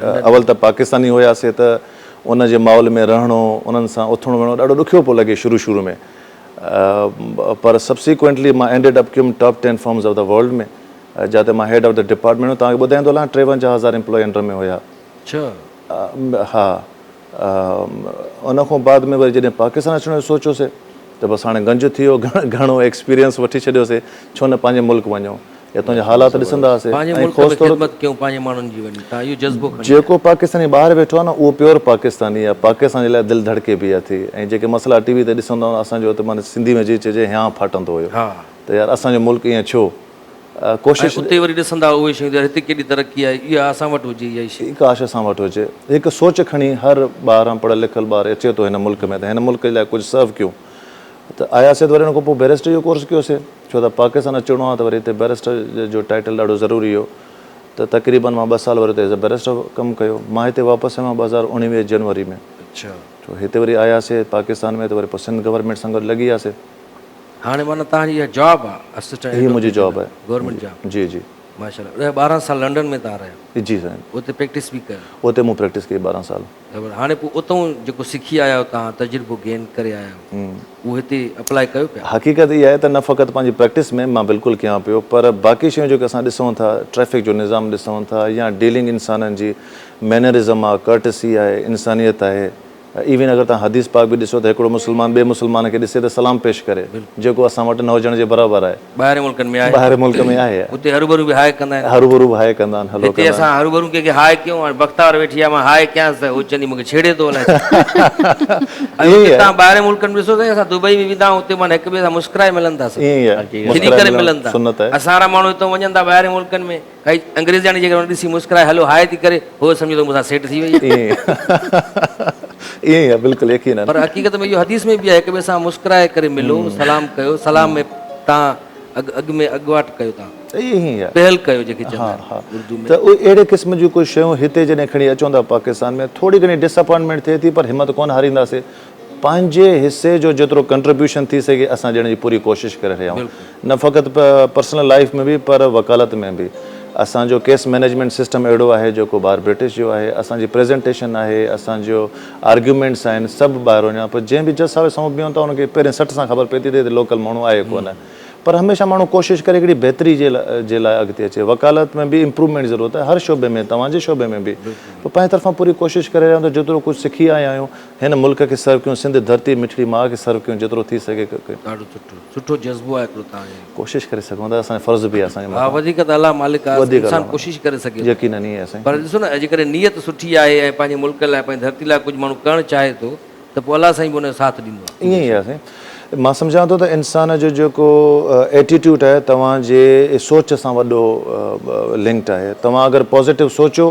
अवल त पाकिस्तानी हुयासीं, त उन जे माहौल में रहणो, उन्हनि सां उथणो वेहणो ॾाढो ॾुखियो पियो लॻे शुरू में, पर सब्सिक्वेंटली मां एंडेड अप कयुमि top 10 firms of the world में, जिते मां हेड ऑफ द डिपार्टमेंट, तव्हांखे ॿुधाईंदो हलां 53,000 एम्प्लॉय अंडर में हुया। हा, उन खां बाद में वरी जॾहिं पाकिस्तान अचण जो सोचियोसीं त बसि हाणे गंज थी वियो, घणो एक्सपीरियंस वठी छॾियोसीं, छो न पंहिंजे मुल्क वञूं, हितां जा हालात ॾिसंदा हुआसीं, जेको पाकिस्तानी ॿाहिरि वेठो आहे न उहो प्योर पाकिस्तानी आहे, पाकिस्तान जे लाइ दिलि धड़के बि आहे थी, ऐं जेके मसइला TV ते ॾिसंदा आहियूं, असांजो त माना सिंधी में जी चइजे हियां फाटंदो हुयो, त यार असांजो मुल्क ईअं छो, कोशिशि उते वरी ॾिसंदा उहे शयूं, हिते केॾी तरक़ी आहे, इहा असां वटि हुजे, इहा शइ काश असां वटि हुजे, हिकु सोच खणी हर ॿार पढ़ियल लिखियल ॿार अचे थो हिन मुल्क में, त हिन मुल्क जे लाइ कुझु सर्व कयूं, त आयासीं त वरी हुन खां पोइ बैरिस्टर जो कोर्स कयोसीं, छो त पाकिस्तान अचिणो आहे त वरी हिते बैरिस्टर जो टाइटल ॾाढो ज़रूरी हो, त तक़रीबन मां 2 साल वरी हिते एज़ अ बैरिस्टर कमु कयो। मां हिते वापसि आहियां 2019 जनवरी में, छो हिते वरी आयासीं पाकिस्तान में, त वरी पोइ सिंध गवर्नमेंट सां गॾु लॻी वियासीं। हाणे माना तव्हांजी इहा जॉब आहे, असिस्टेंट, हीअ मुंहिंजी जॉब आहे, गवर्नमेंट जॉब? जी जी, माशाल्लाह। 12 साल लंडन में तव्हां रहिया? जी साईं, उते प्रैक्टिस बि कयो? उते मूं प्रैक्टिस कई 12 साल। हाणे पोइ उतां जेको सिखी आया आहियो तव्हां, तजुर्बो गेन करे आया आहियो, उहो हिते अप्लाई कयो पिया? हक़ीक़त इहा आहे त न फ़क़ति पंहिंजी प्रैक्टिस में मां बिल्कुलु कयां पियो, पर बाक़ी शयूं जेके असां ॾिसूं था, ट्रैफ़िक जो निज़ाम ॾिसूं था, या डीलिंग इंसाननि जी मैनरिज़म आहे, कर्टसी आहे, इंसानियत आहे, इवन अगर तव्हां हदीस पाक बि ॾिसो त हिकिड़ो मुस्लमान ॿिए मुस्लमान खे ॾिसे त सलाम पेश करे, जेको असां वटि न हुजण जे बराबरि आहे। ॿाहिरि मुल्कनि में आहे, ॿाहिरि मुल्क में आहे, उते हरू बि हाय कंदा आहिनि, हरूभरू हाय कंदा आहिनि, हलो हिते असां हरू कंहिंखे हाय कयूं, हाणे बख़्तार वेठी आहे, मां हाय कयांसि त हू चवंदी मूंखे छेड़े थो अलाए। तव्हां ॿाहिरि मुल्कनि में ॾिसो त असां दुबई में वेंदा आहियूं, उते माना हिक ॿिए सां मुस्कुराए मिलंदासीं, ईअं ई आहे, खिली करे मिलनि था। सुन्नत आहे। असां वारा माण्हू हितां वञनि था ॿाहिरि मुल्कनि में, काई अंग्रेज़ाणी जेकर ॾिसी मुस्कुराए हलो हाय थी करे, उहो सम्झो त मूंसां सेट थी वई आहे। ईअं ई आहे, बिल्कुलु यकीन आहे। पर हक़ीक़त में इहो हदीस में बि आहे, हिक ॿिए सां मुस्कुराए करे मिलो, सलाम कयो, सलाम में तव्हां अॻु में अॻुवाट कयो, तव्हां ईअं ई आहे। पहल कयो जेके चवंदा आहिनि उर्दू में। त उहे अहिड़े क़िस्म जूं कुझु शयूं हिते जॾहिं खणी अचूं था पाकिस्तान में, थोरी घणी डिसअपॉइंटमेंट थिए थी, पर हिमत कोन हारींदासीं। पंहिंजे हिसे जो जेतिरो कंट्रीब्यूशन थी सघे असां ॾियण जी पूरी कोशिशि करे रहिया आहियूं, न फ़क़ति पर्सनल लाइफ में बि पर वकालत में बि। असांजो केस मैनेजमेंट सिस्टम अहिड़ो आहे जेको ॿाहिरि ब्रिटिश जो आहे, असांजी प्रेज़ेंटेशन आहे, असांजो आर्ग्यूमेंट्स आहिनि, सभु ॿाहिरि वञा, पर जंहिं बि जज साहिब साम्हूं बीहूं था हुनखे पहिरें सठ सां ख़बर पइजी थिए त लोकल माण्हू आहे कोन। पर हमेशह माण्हू कोशिशि करे हिकिड़ी बहितरी जे लाइ अॻिते अचे। वकालत में बि इम्प्रूवमेंट जी ज़रूरत आहे, हर शोबे में, तव्हांजे शोबे में बि। पर पंहिंजे तरफ़ां पूरी कोशिशि करे रहिया आहियूं त जेतिरो कुझु सिखी आया आहियूं हिन मुल्क खे सर्व कयूं, सिंध धरती मिठड़ी माउ खे सर्व कयूं, जेतिरो थी सघे। ॾाढो सुठो जज़्बो आहे हिकिड़ो तव्हांजो, कोशिशि करे सघूं था, असांजो फ़र्ज़ु बि आहे असांजे हा, वधीक त अलाह मालिक आहे, इंसान कोशिशि करे सघे, यकीनन ई आहे साईं। पर ॾिसो न जेकॾहिं नियत सुठी आहे ऐं पंहिंजे मुल्क लाइ, पंहिंजी धरती लाइ कुझु माण्हू करणु चाहे थो त पोइ अलाह साईं बि हुनजो साथ ॾींदो आहे। ईअं ई आहे साईं। मां सम्झां थो त इंसान जो जेको एटीट्यूड आहे तव्हांजे सोच सां वॾो लिंक्ड आहे। तव्हां अगरि पॉज़िटिव सोचो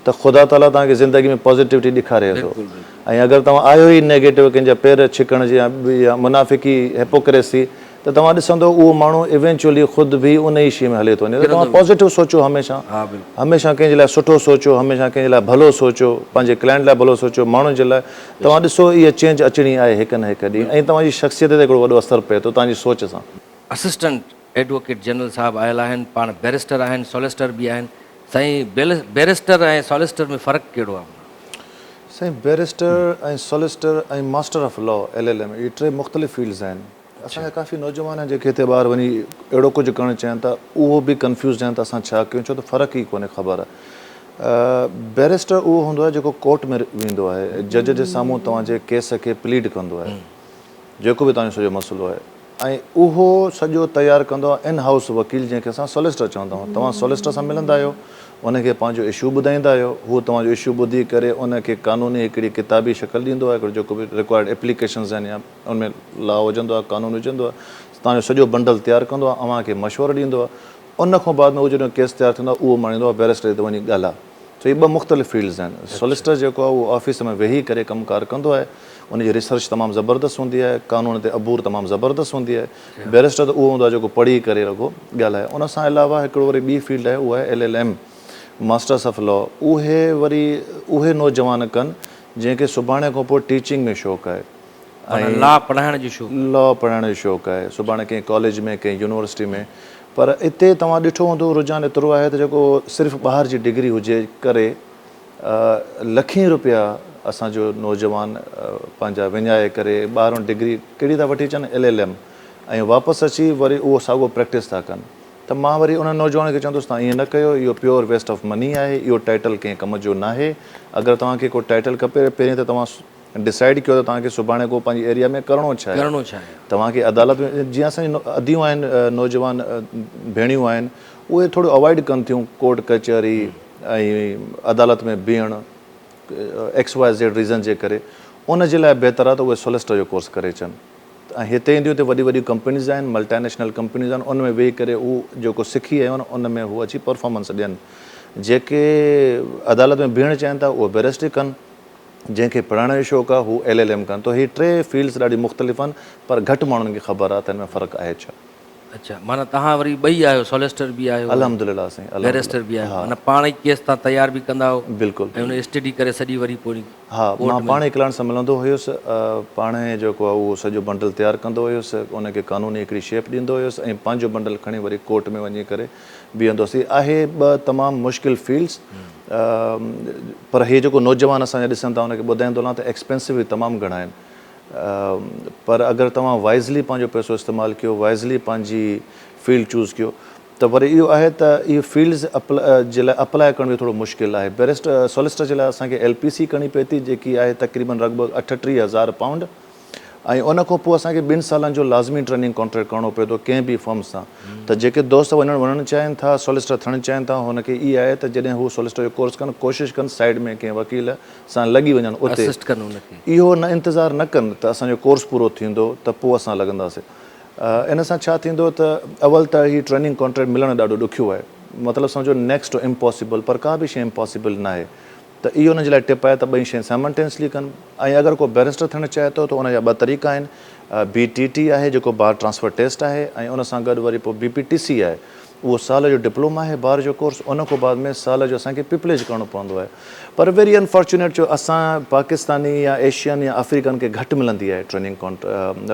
त ख़ुदा ताला तव्हांखे ज़िंदगी में पॉज़िटिविटी ॾेखारे थो, ऐं अगरि तव्हां आयो ई नेगेटिव कंहिंजा पेर छिकण जी या मुनाफ़िकी हिपोक्रेसी, त तव्हां ॾिसंदो उहो माण्हू इवेंचुअली ख़ुदि बि उन ई शइ में हले थो वञे। त तव्हां पॉज़िटिव सोचो हमेशह, हमेशह कंहिंजे लाइ सुठो सोचो, हमेशह कंहिंजे लाइ भलो सोचो, पंहिंजे क्लाइंट लाइ भलो सोचो, माण्हुनि जे लाइ। तव्हां ॾिसो इहा चेंज अचणी आहे हिकु न हिकु ॾींहुं, ऐं तव्हांजी शख़्सियत ते हिकिड़ो वॾो असरु पए थो तव्हांजी सोच सां। असिस्टेंट एडवोकेट जनरल साहब आयल आहिनि, पाण बैरिस्टर आहिनि, सॉलिसिटर बि आहिनि। साईं, बैरिस्टर ऐं सॉलिसिटर में फ़र्क़ु कहिड़ो आहे? साईं, बैरिस्टर ऐं सॉलिसिटर ऐं मास्टर ऑफ लॉ LLM इहे टे मुख़्तलिफ़ फील्ड्स आहिनि। असांजा काफ़ी नौजवान आहिनि जेके हिते ॿार वञी अहिड़ो कुझु करणु चाहिनि था, उहो बि कंफ्यूज़ आहिनि त असां छा कयूं, छो त फ़र्क़ु ई कोन्हे ख़बर आहे। बैरिस्टर उहो हूंदो आहे जेको कोर्ट में वेंदो आहे, जज जे साम्हूं तव्हांजे केस खे प्लीड कंदो आहे, जेको बि तव्हांजो सॼो मसइलो आहे, ऐं उहो सॼो तयारु कंदो आहे इन हाउस वकील, जंहिंखे असां सॉलिसिटर चवंदा आहियूं। तव्हां सॉलिसिटर सां मिलंदा आहियो, उनखे पंहिंजो इशू ॿुधाईंदा आहियो, हू तव्हांजो इशू ॿुधी करे उनखे क़ानूनी हिकिड़ी किताबी शिकल ॾींदो आहे, जेको बि रिक्वायर्ड एप्लीकेशन्स आहिनि या उनमें लॉ हुजंदो आहे, क़ानून विझंदो आहे, तव्हांजो सॼो बंडल तयारु कंदो आहे, अव्हांखे मशवरो ॾींदो आहे। उन खां बाद में उहो जॾहिं केस तयारु थींदो आहे, उहो माणींदो आहे बैरिस्टर ते वञी ॻाल्हाए। त इहे ॿ मुख़्तलिफ़ फील्ड्स आहिनि। सॉलिसिटर जेको आहे उहो ऑफिस में वेही करे कमकार कंदो आहे, उनजी रिसर्च तमामु ज़बरदस्तु हूंदी आहे, क़ानून ते अबूर तमामु ज़बरदस्तु हूंदी आहे। बैरिस्टर त उहो हूंदो आहे जेको पढ़ी करे रुॻो ॻाल्हाए। उन सां अलावा हिकिड़ो वरी ॿी फील्ड आहे, उहा आहे LLM, मास्टर्स ऑफ लॉ। उहे नौजवान कनि जंहिंखे सुभाणे खां पोइ टीचिंग में शौक़ु आहे, ऐं लॉ पढ़ाइण जो शौक़ु, लॉ पढ़ाइण जो शौक़ु आहे, सुभाणे कंहिं कॉलेज में कंहिं यूनिवर्सिटी में। पर हिते तव्हां ॾिठो हूंदो रुझान एतिरो आहे त जेको सिर्फ़ु ॿाहिरि जी डिग्री हुजे करे लखें रुपया असांजो नौजवान पंहिंजा विञाए करे ॿाहिरों डिग्री कहिड़ी था वठी अचनि LLM, ऐं वापसि अची वरी उहो साॻियो प्रैक्टिस था कनि। त मां वरी उन नौजवान खे चवंदुसि तव्हां ईअं न कयो, इहो प्योर वेस्ट ऑफ मनी आहे, इहो टाइटल कंहिं कम जो न आहे। अगरि तव्हांखे को टाइटल खपे, पहिरीं त तव्हां डिसाइड कयो त तव्हांखे सुभाणे को पंहिंजी एरिया में करिणो छा आहे। तव्हांखे अदालत में, जीअं असांजी अदियूं आहिनि नौजवान भेणियूं आहिनि, उहे थोरो अवॉइड कनि थियूं कोर्ट कचहरी ऐं अदालत में बीहणु XYZ रीज़न जे करे। उन जे लाइ बहितर आहे त उहे सॉलिसिटर जो कोर्स करे अचनि। ऐं हिते ईंदियूं त वॾी वॾी कंपनीज़ आहिनि, मल्टीनेशनल कंपनीज़ आहिनि, उन में वेही करे उहो जेको सिखी आहियूं आहिनि उन में हू अची परफॉर्मेंस ॾियनि। जेके अदालत में बीहणु चाहिनि था उहे बैरिस्टरी कनि, जंहिंखे पढ़ाइण जो शौक़ु आहे हू LLM कनि। त हीअ टे फील्ड्स ॾाढी मुख़्तलिफ़ आहिनि, पर घटि माण्हुनि खे ख़बर आहे त हिन में फ़र्क़ु आहे छा। अच्छा, माना तव्हां वरी ॿई आहियो, सॉलिसिटर बि आहियो, अल्हम्दुलिल्लाह साईं, बैरिस्टर बि आहियो, माना पाण ई केस तव्हां तयारु बि कंदा आहियो, बिल्कुलु, ऐं हुन स्टडी करे सॼी वरी पोइ। हा, मां पाण ई क्लाइंट सां मिलंदो हुयुसि, पाण जेको आहे उहो सॼो बंडल तयारु कंदो हुयुसि, उनखे क़ानूनी हिकिड़ी शेप ॾींदो हुयुसि, ऐं पंहिंजो बंडल खणी वरी कोर्ट में वञी करे बीहंदोसीं। आहे ॿ तमामु मुश्किल फील्ड्स, पर हीअ जेको नौजवान असांजा ॾिसनि था उनखे ॿुधाईंदो न त एक्सपेंसिव बि तमामु घणा आहिनि। पर अगरि तव्हां वाइज़ली पंहिंजो पैसो इस्तेमालु कयो, वाइज़ली पंहिंजी फील्ड चूज़ कयो, त त वरी इहो आहे त इहो फील्ड्स जे लाइ अप्लाए करण बि थोरो मुश्किल आहे। बैरिस्टर सॉलिसिटर जे लाइ असांखे LPC करणी पए थी, जेकी आहे तक़रीबन लॻभॻि 38,000 पाउंड, ऐं उन खां पोइ असांखे 2 सालनि जो लाज़मी ट्रेनिंग कॉन्ट्रैक्ट करिणो पए थो कंहिं बि फर्म सां। त जेके दोस्त वञणु चाहिनि था, सॉलिसिटर थियणु चाहिनि था, हुनखे इहा आहे त जॾहिं हू सॉलिसिटर जो कोर्स कनि, कोशिशि कनि साइड में कंहिं वकील सां लॻी वञनि उते, असिस्ट कनि उनखे। इहो न इंतज़ारु न कनि त असांजो कोर्स पूरो थींदो त पोइ असां लॻंदासीं। इन सां छा थींदो त अवल त हीउ ट्रेनिंग कॉन्ट्रैक्ट मिलणु ॾाढो ॾुखियो आहे, मतिलबु सम्झो नेक्स्ट टू इम्पॉसिबल, पर का बि शइ इम्पॉसिबल न आहे। त इहो हुन जे लाइ टिप आहे त ॿई शयूं साइमल्टेनियसली कनि। ऐं अगरि को बैरिस्टर थियणु चाहे थो त उनजा 2 तरीक़ा आहिनि। BTT आहे जेको बार ट्रांसफर टेस्ट आहे, ऐं उन सां गॾु वरी पोइ BPTC आहे, उहो साल जो डिप्लोमा आहे बार जो कोर्स। उन खां बाद में साल जो असांखे पिपलेज करिणो पवंदो आहे। पर वेरी अनफॉर्चुनेट जो असां पाकिस्तानी या एशियन या अफ्रीकन खे घटि मिलंदी आहे ट्रेनिंग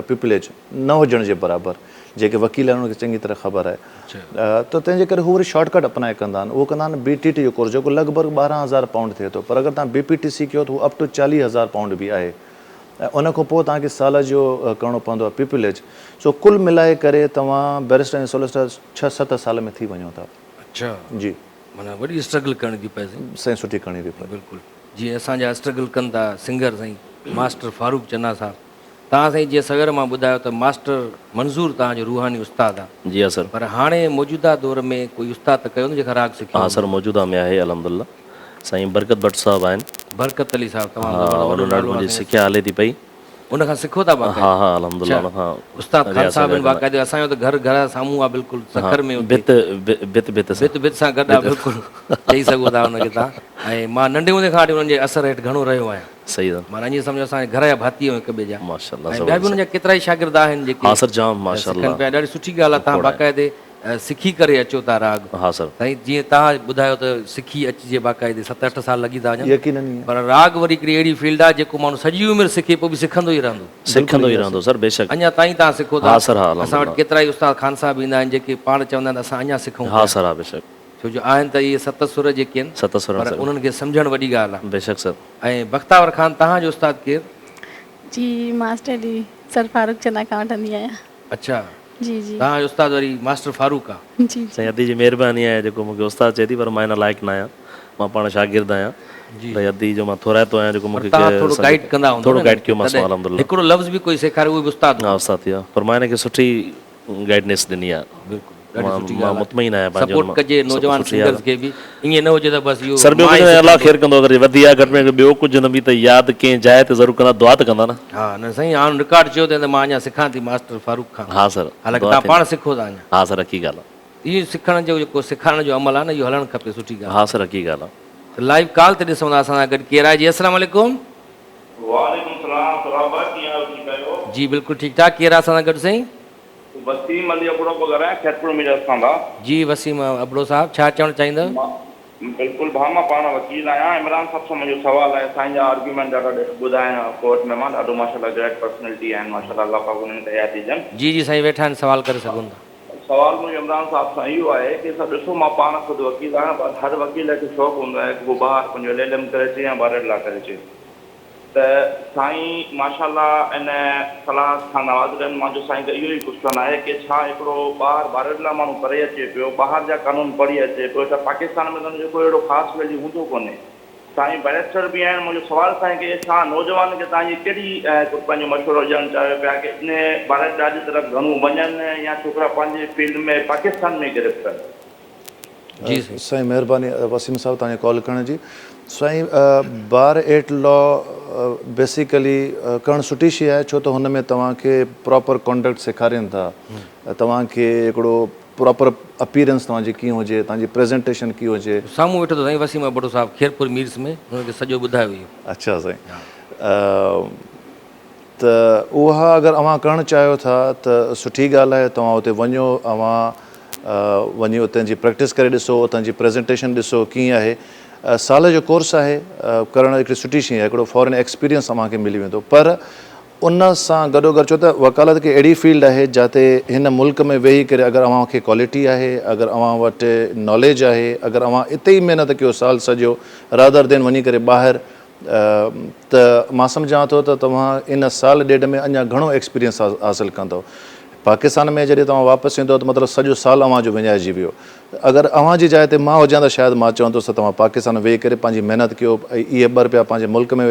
पिपलेज, न हुजण जे बराबरि। जेके वकील आहिनि उनखे चङी तरह ख़बर आहे। त तंहिंजे करे हू वरी शॉर्टकट अपनाए कंदा आहिनि। उहो कंदा आहिनि BTT जो कोर्स, जेको लॻभॻि 12,000 पाउंड थिए थो। पर अगरि तव्हां BPTC कयो त उहो अप टू 40,000 पाउंड बि आहे। ऐं उन खां पोइ तव्हांखे साल जो करिणो पवंदो आहे पिपलेज। सो कुल मिलाए करे तव्हां बैरिस्टर ऐं सॉलिसिटर 6-7 साल में थी वञो था। अच्छा जी, माना वॾी स्ट्रगल करणी थी पए साईं। साईं सुठी करणी थी पए। बिल्कुलु जीअं असांजा स्ट्रगल कनि था सिंगर साईं मास्टर फारूक चन्ना साहब। तव्हां साईं जीअं सवेर मां ॿुधायो त मास्टर मंज़ूर तव्हांजो रूहानी उस्ताद आहे। जी हाँ सर। पर हाणे मौजूदा दौर में कोई उस्ताद त कयो न जेका राग सिखियो? हाँ सर, मौजूदा में आहे अल्हम्दुलिल्लाह। साईं बरकत भट्ट साहब आहिनि। बरकत अली साहब हाँ, तमामु उन्हनि वटि मुंहिंजी सिखिया हले थी पई। उन खां सिखो था बाक़ाइदा? हाँ हाँ अल्हम्दुलिल्लाह। हाँ उस्ताद खान साहब आहिनि बाक़ाइदे। असांजो त घर साम्हूं आहे बिल्कुलु सखर में, बित सां गॾु आहे बिल्कुलु, चई सघो था हुनखे तव्हां। ऐं मां नंढे हूंदे खां वठी हुननि जे असर हेठि घणो रहियो आहियां। सही आहे माना ईअं सम्झो असांजे घर जा भाती आहियूं हिक ॿिए जा। माशाल्लाह। ऐं ॿिया बि हुनजा केतिरा ई शागिर्द आहिनि जेके हाँ सर, जाम माशाल्लाह। पिया। ॾाढी सुठी ॻाल्हि आहे तव्हां बाक़ाइदे सिखी करे अचो था राग। हाँ सर। साईं जीअं तव्हां ॿुधायो त सिखी अचिजे बाक़ाइदे 7-8 साल लॻी था वञनि। यकीनन ई पर राग वरी हिकिड़ी अहिड़ी फील्ड आहे जेको माण्हू सॼी उमिरि सिखे पोइ बि सिखंदो ई रहंदो सर बेशक। अञा ताईं तव्हां सिखो था। हाँ सर, हाँ असां वटि केतिरा ई उस्ताद खान साहब ईंदा आहिनि जेके पाण चवंदा आहिनि असां अञा सिखूं। हाँ सर, हाँ बेशक। छो जो आहिनि त इहे 7 सुर जेके आहिनि, 7 सुर पर उन्हनि खे सम्झणु वॾी ॻाल्हि आहे। बेशक सर। ऐं बख्तावर खान तव्हांजो उस्ताद केरु? जी मास्टर जी सर फारूक चन्ना खां वठंदी आहियां। अच्छा, जी जी तव्हांजो उस्ताद वरी मास्टर फारूक आहे। जी साईं अदी जी महिरबानी आहे जेको मूंखे उस्ताद चए थी, पर मां हिन लाइक़ु न आहियां। मां पाण शागिर्द आहियां। भई अदी जो मां थोराइतो आहियां जेको मूंखे थोरो गाइड कंदा हूंदो, थोरो गाइड कयो मां अल्हम्दुलिल्लाह। हिकिड़ो लफ़्ज़ बि कोई सेखारे उहो बि उस्ताद। हाँ उस्ताद थी आहे, पर मां हिनखे सुठी गाइडनेस ॾिनी आहे। बिल्कुलु मां मुतमईन आहियां पंहिंजे सपोर्ट कजे नौजवान सिंगर्स खे बि। ईअं न हुजे त बसि इहो सर ॿियो कुझु अलाह ख़ैर कंदो। अगरि वधी आहे घटि में घटि ॿियो कुझु न बि त यादि कंहिं जाइ ते ज़रूरु कंदा, दुआ त कंदा न। हा न साईं, हाणे रिकॉर्ड चयो त मां अञा सिखां थी मास्टर फारूक खान। हाँ सर। हालांकि तव्हां पाण सिखो था अञा। हाँ सर, हक़ी ॻाल्हि आहे। इहो सिखण जो जेको सेखारण जो अमल आहे न, इहो हलणु खपे। सुठी ॻाल्हि। हाँ सर, हक़ी ॻाल्हि आहे। लाइव कॉल ते ॾिसूं था असां सां गॾु केरु आहे? जी अस्सलाम वालेकुम। वालेकुम सलाम सराबा, कीअं आहियो? ठीकु आहियो? जी बिल्कुलु ठीकु ठाक। केरु आहे असां सां गॾु साईं? वसीम अली अबड़ो पियो ॻाल्हायां, खैरपुर में रस्तां था। जी वसीम अबड़ो साहब, छा चवणु चाहींदव? बिल्कुलु भाउ, मां पाण वकील आहियां। इमरान साहब सां मुंहिंजो सुवालु आहे। साईं जा आर्ग्यूमेंट ॾाढा ॿुधाइनि कोर्ट में। मां ॾाढो माशाल्लाह ग्रेट पर्सनैलिटी आहिनि माशाल्लाह, अल्लाह पाक उन्हनि खे हयात ॾिजनि। जी जी साईं वेठा आहिनि, सवाल करे सघूं था। सवाल मुंहिंजो इमरान साहब सां इहो आहे कि सर ॾिसो, मां पाण ख़ुदि वकील आहियां, पर हर वकील खे शौक़ु हूंदो आहे कि उहो ॿार पंहिंजो LLM करे अचे या बार ला करे अचे। त साईं माशाल्लाह इन सलाह खां नवाज़ मुंहिंजो साईं खे इहो ई क्वेश्चन आहे कि छा हिकिड़ो ॿार बारला माण्हू पढ़े अचे पियो, ॿाहिरि जा कानून पढ़ी अचे पियो, त पाकिस्तान में हुनजो कोई अहिड़ो ख़ासि वैल्यू हूंदो कोन्हे। साईं बैरिस्टर बि आहिनि। मुंहिंजो सुवालु साईं खे छा नौजवान खे तव्हांजी कहिड़ी पंहिंजो मशवरो ॾियणु चाहियो पिया कि इन भारत राज्य तरफ़ घणो वञनि या छोकिरा पंहिंजे फील्ड में पाकिस्तान में गिरफ़्त कनि? जी साईं महिरबानी वसीम साहब तव्हांखे कॉल करण जी। साईं बार एट लॉ बेसिकली करणु सुठी शइ आहे, छो त हुन में तव्हांखे प्रॉपर कॉन्डक्ट सेखारीनि था। तव्हांखे हिकिड़ो प्रॉपर अपीयरेंस तव्हांजी कीअं हुजे, तव्हांजी प्रेज़ेंटेशन कीअं हुजे। साम्हूं वेठो अथव साईं वसीम अबड़ो साहब, खैरपुर मीर्स में, हुनखे सॼो ॿुधायो इहो। अच्छा साईं, त उहा अगरि अव्हां करणु चाहियो था त सुठी ॻाल्हि आहे। तव्हां उते वञो, अव्हां वञी उतां जी प्रैक्टिस करे ॾिसो, उतां जी प्रेज़ेंटेशन ॾिसो कीअं आहे। साल जो कोर्स आहे, करणु हिकिड़ी सुठी शइ आहे, हिकिड़ो फॉरेन एक्सपीरियंस तव्हांखे मिली वेंदो। पर उन सां गॾोगॾु छो त वकालत की अहिड़ी फील्ड आहे जिते हिन मुल्क में वेही करे अगरि अव्हांखे क्वालिटी आहे, अगरि अव्हां वटि नॉलेज आहे, अगरि अव्हां हिते ई महिनत कयो साल सॼो रादर देन वञी करे ॿाहिरि, त मां सम्झां थो त तव्हां इन साल ॾेढ में अञा घणो एक्सपीरियंस हासिलु कंदव। पाकिस्तान में जॾहिं तव्हां वापसि ईंदो त मतिलबु सॼो साल अव्हां जो विञाइजी वियो। अगरि अव्हां जी जाइ ते मां हुजां त शायदि मां चवंदुसि त तव्हां पाकिस्तान वेही करे पंहिंजी महिनत कयो, इहे ॿ रुपया पंहिंजे मुल्क में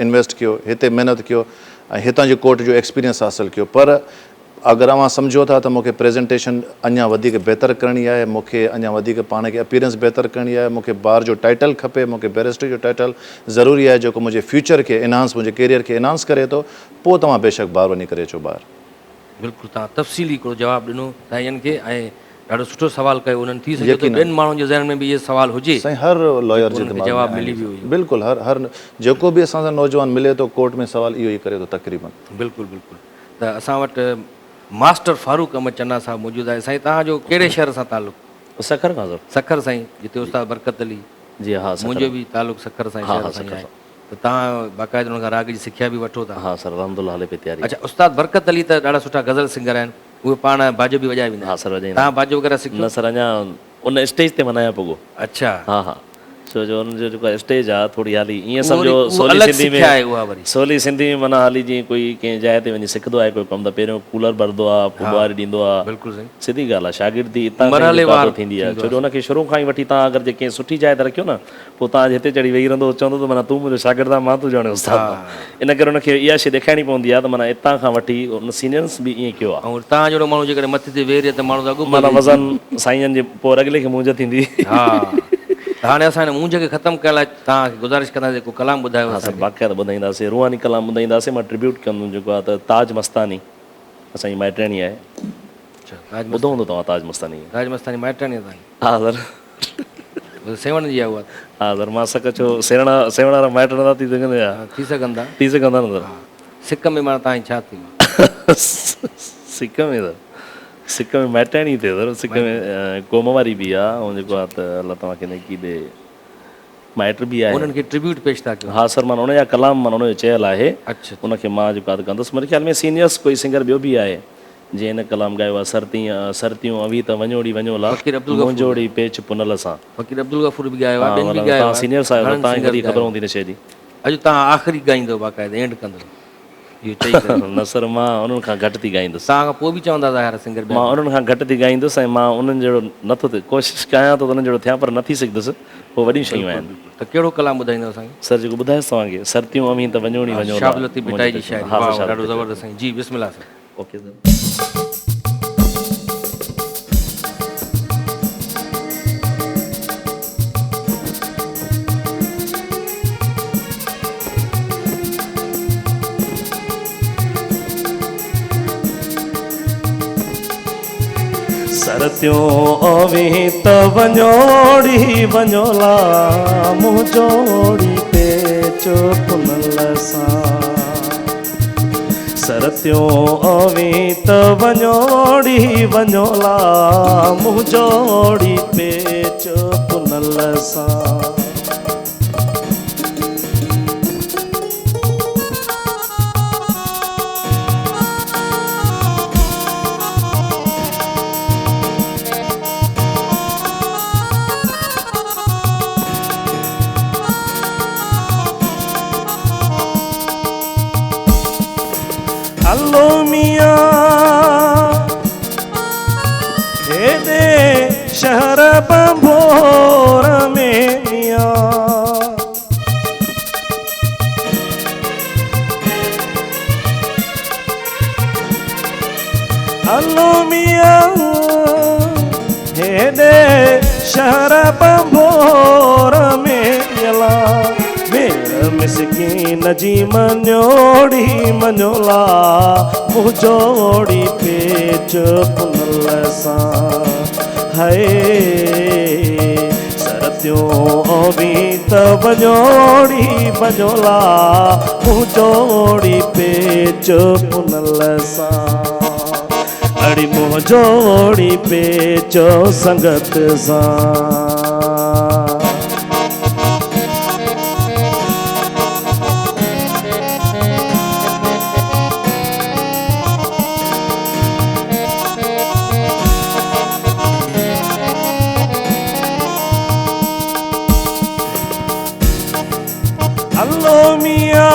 इन्वेस्ट कयो, हिते महिनत कयो ऐं हितां जी कोर्ट जो एक्सपीरियंस हासिलु कयो। पर अगरि अव्हां सम्झो था त मूंखे प्रेज़ेंटेशन अञा वधीक बहितर करणी आहे, मूंखे अञा वधीक पाण खे अपीयरेंस बहितर करणी आहे, मूंखे बार जो टाइटल खपे, मूंखे बैरिस्टर जो टाइटल ज़रूरी आहे जेको मुंहिंजे फ्यूचर खे इनहांस, मुंहिंजे कैरियर खे इनहांस करे थो, पोइ तव्हां बेशक ॿाहिरि वञी करे अचो ॿाहिरि। बिल्कुलु तव्हां तफ़सीली हिकिड़ो जवाबु ॾिनो साईंजनि खे ऐं ॾाढो सुठो सवालु कयो। उन्हनि थी सघे थो ॿियनि माण्हुनि जे ज़हन में बि इहे सवाल हुजे, साईं हर लॉयर जे दिमाग़ में जवाबु मिली वियो हुजे। बिल्कुलु हर जेको बि असां सां नौजवान मिले थो कोर्ट में सवाल इहो ई करे थो तक़रीबन। बिल्कुलु बिल्कुलु। त असां वटि मास्टर फारूक अहमद चन्ना साहिबु मौजूदु आहे। साईं तव्हांजो कहिड़े शहर सां तालुक़ु? सखर खां सर। सखर साईं, जिते उस्ताद बरकत अली। जी हा मुंहिंजो बि तालुक़ु सखर साईं शहर सां आहे। त तव्हां बाक़ाइदा हुन खां राग जी सिखिया बि वठो था? हा सर, अलहमदुलिल्लाह हले पई तयारी। अच्छा, उस्ताद बरकत अली त ॾाढा सुठा गज़ल सिंगर आहिनि, उहे पाण बाजो बि वॼाए वेंदा? हा सर वॼाईंदा। तव्हां बाजो वग़ैरह सिखियो? न सर, अञा उन स्टेज ते मनाया पॻो। अच्छा। हा हा, छो जो हुनजो जेको स्टेज आहे थोरी हाली ईअं उहो सम्झो उहो सोली अलॻि सिंधी सिखिया आहे में, उहा वरी। सोली सिंधी में माना हाली जीअं कोई कंहिं जाइ ते वञी सिखंदो आहे कोई कमु, त पहिरियों कूलर भरंदो आहे, पोइ ॿुआरी ॾींदो आहे। बिल्कुलु साईं, सिधी ॻाल्हि आहे, शागिर्दी हितां मरहलेवार थींदी आहे। छो जो हुनखे शुरू खां ई वठी तव्हां अगरि जे कंहिं सुठी जाइ ते रखियो न, पोइ तव्हां हिते चढ़ी वेही रहंदो, चवंदो त माना तूं मुंहिंजो शागिर्द आहे, मां तूं ॼाणे उस्ताद आहे। इन करे हुनखे इहा शइ ॾेखारिणी पवंदी आहे त माना हितां खां वठी हुन सीनियर्स बि ईअं कयो आहे। ऐं तव्हां जहिड़ो माण्हू जेकॾहिं मथे ते वेह रहे त माण्हू अॻु माना वज़न साईंजनि जे पोइ अॻिले खे मुंझ थींदी। हा, त हाणे असां हिन मुंझ खे ख़तमु करण लाइ तव्हांखे गुज़ारिश कंदासीं को कलाम ॿुधायो। हा सर, बाक़ाइदा ॿुधाईंदासीं, रुहानी कलाम ॿुधाईंदासीं। मां ट्रिब्यूट कंदुमि जेको आहे त ताज मस्तानी असांजी माइटाणी आहे। ॿुधो हूंदो तव्हां ताज मस्तानी? ताज मस्तानी माइटाणी आहे तव्हांजी? हा सर। सेवण जी आहे उहा? हा सर, मां सक छो सेवण वारा माइट नथा थी सघंदा या थी सघंदा न सर। सिक में माना तव्हांजी छा थी? सिक में सर, सिक में माइटाणी थिए सर, सिक में क़ौम वारी बि आहे ऐं जेको आहे त अलाह तव्हांखे नेकी ॾे माइट बि आहे। उन्हनि खे ट्रिब्यूट पेश था कयो? हा सर, माना हुनजा कलाम माना हुनजो चयल आहे। अच्छा, उनखे मां जेको आहे कंदुसि। मुंहिंजे ख़्याल में सीनियर्स कोई सिंगर ॿियो बि आहे जंहिं हिन कलाम ॻायो आहे, सरतियूं अवी त वञोड़ी वञोला मुंजोड़ी पेच पुनल सां। फ़कीर अब्दुल गफूर बि ॻायो आहे, ॿियनि बि ॻायो आहे। सीनियर्स आहियो, तव्हांखे वरी ख़बर हूंदी न शइ जी। अॼु तव्हां आख़िरी ॻाईंदो बाक़ाइदा, एंड कंदो इहो चई करे? न सर, मां उन्हनि खां घटि थी ॻाईंदुसि। तव्हां खां पोइ बि चवंदा था यार सिंगर? मां उन्हनि खां घटि थी ॻाईंदुसि ऐं मां उन्हनि जहिड़ो नथो थिए, कोशिशि कयां थो त उन्हनि जहिड़ो थियां, पर नथी सघंदुसि। पोइ वॾियूं शयूं आहिनि। त कहिड़ो कलाम ॿुधाईंदो असांखे? सर जेको ॿुधायसि तव्हांखे, सरतियूं अमी त वञोड़ी वञो। शाह लतीफ़ भिटाई जी शायरी। हा वाह, सर, ॾाढो ज़बरदस्त साईं जी, बिस्मिल्लाह सर। Okay sir. सरतियूं अवी त वञोड़ी वञोला मुंजोड़ी पेच पुनल सां। सरतियूं अवी त वञोड़ी वञोला मुंजोड़ी पेच पुनल सां। हलो मियां हेॾे शहर बंभोर में मियां, हलो मियां हेॾे शहर बंभोर में यला मिसकीन जी मञोड़ी मञोला मुंजोड़ी पेच पुनल सां। हाय सरतियूं अवी त वञोड़ी वञोला मुंजोड़ी पेच पुनल सां। अड़ी मुंजोड़ी पेच संगत सां। हलो मियां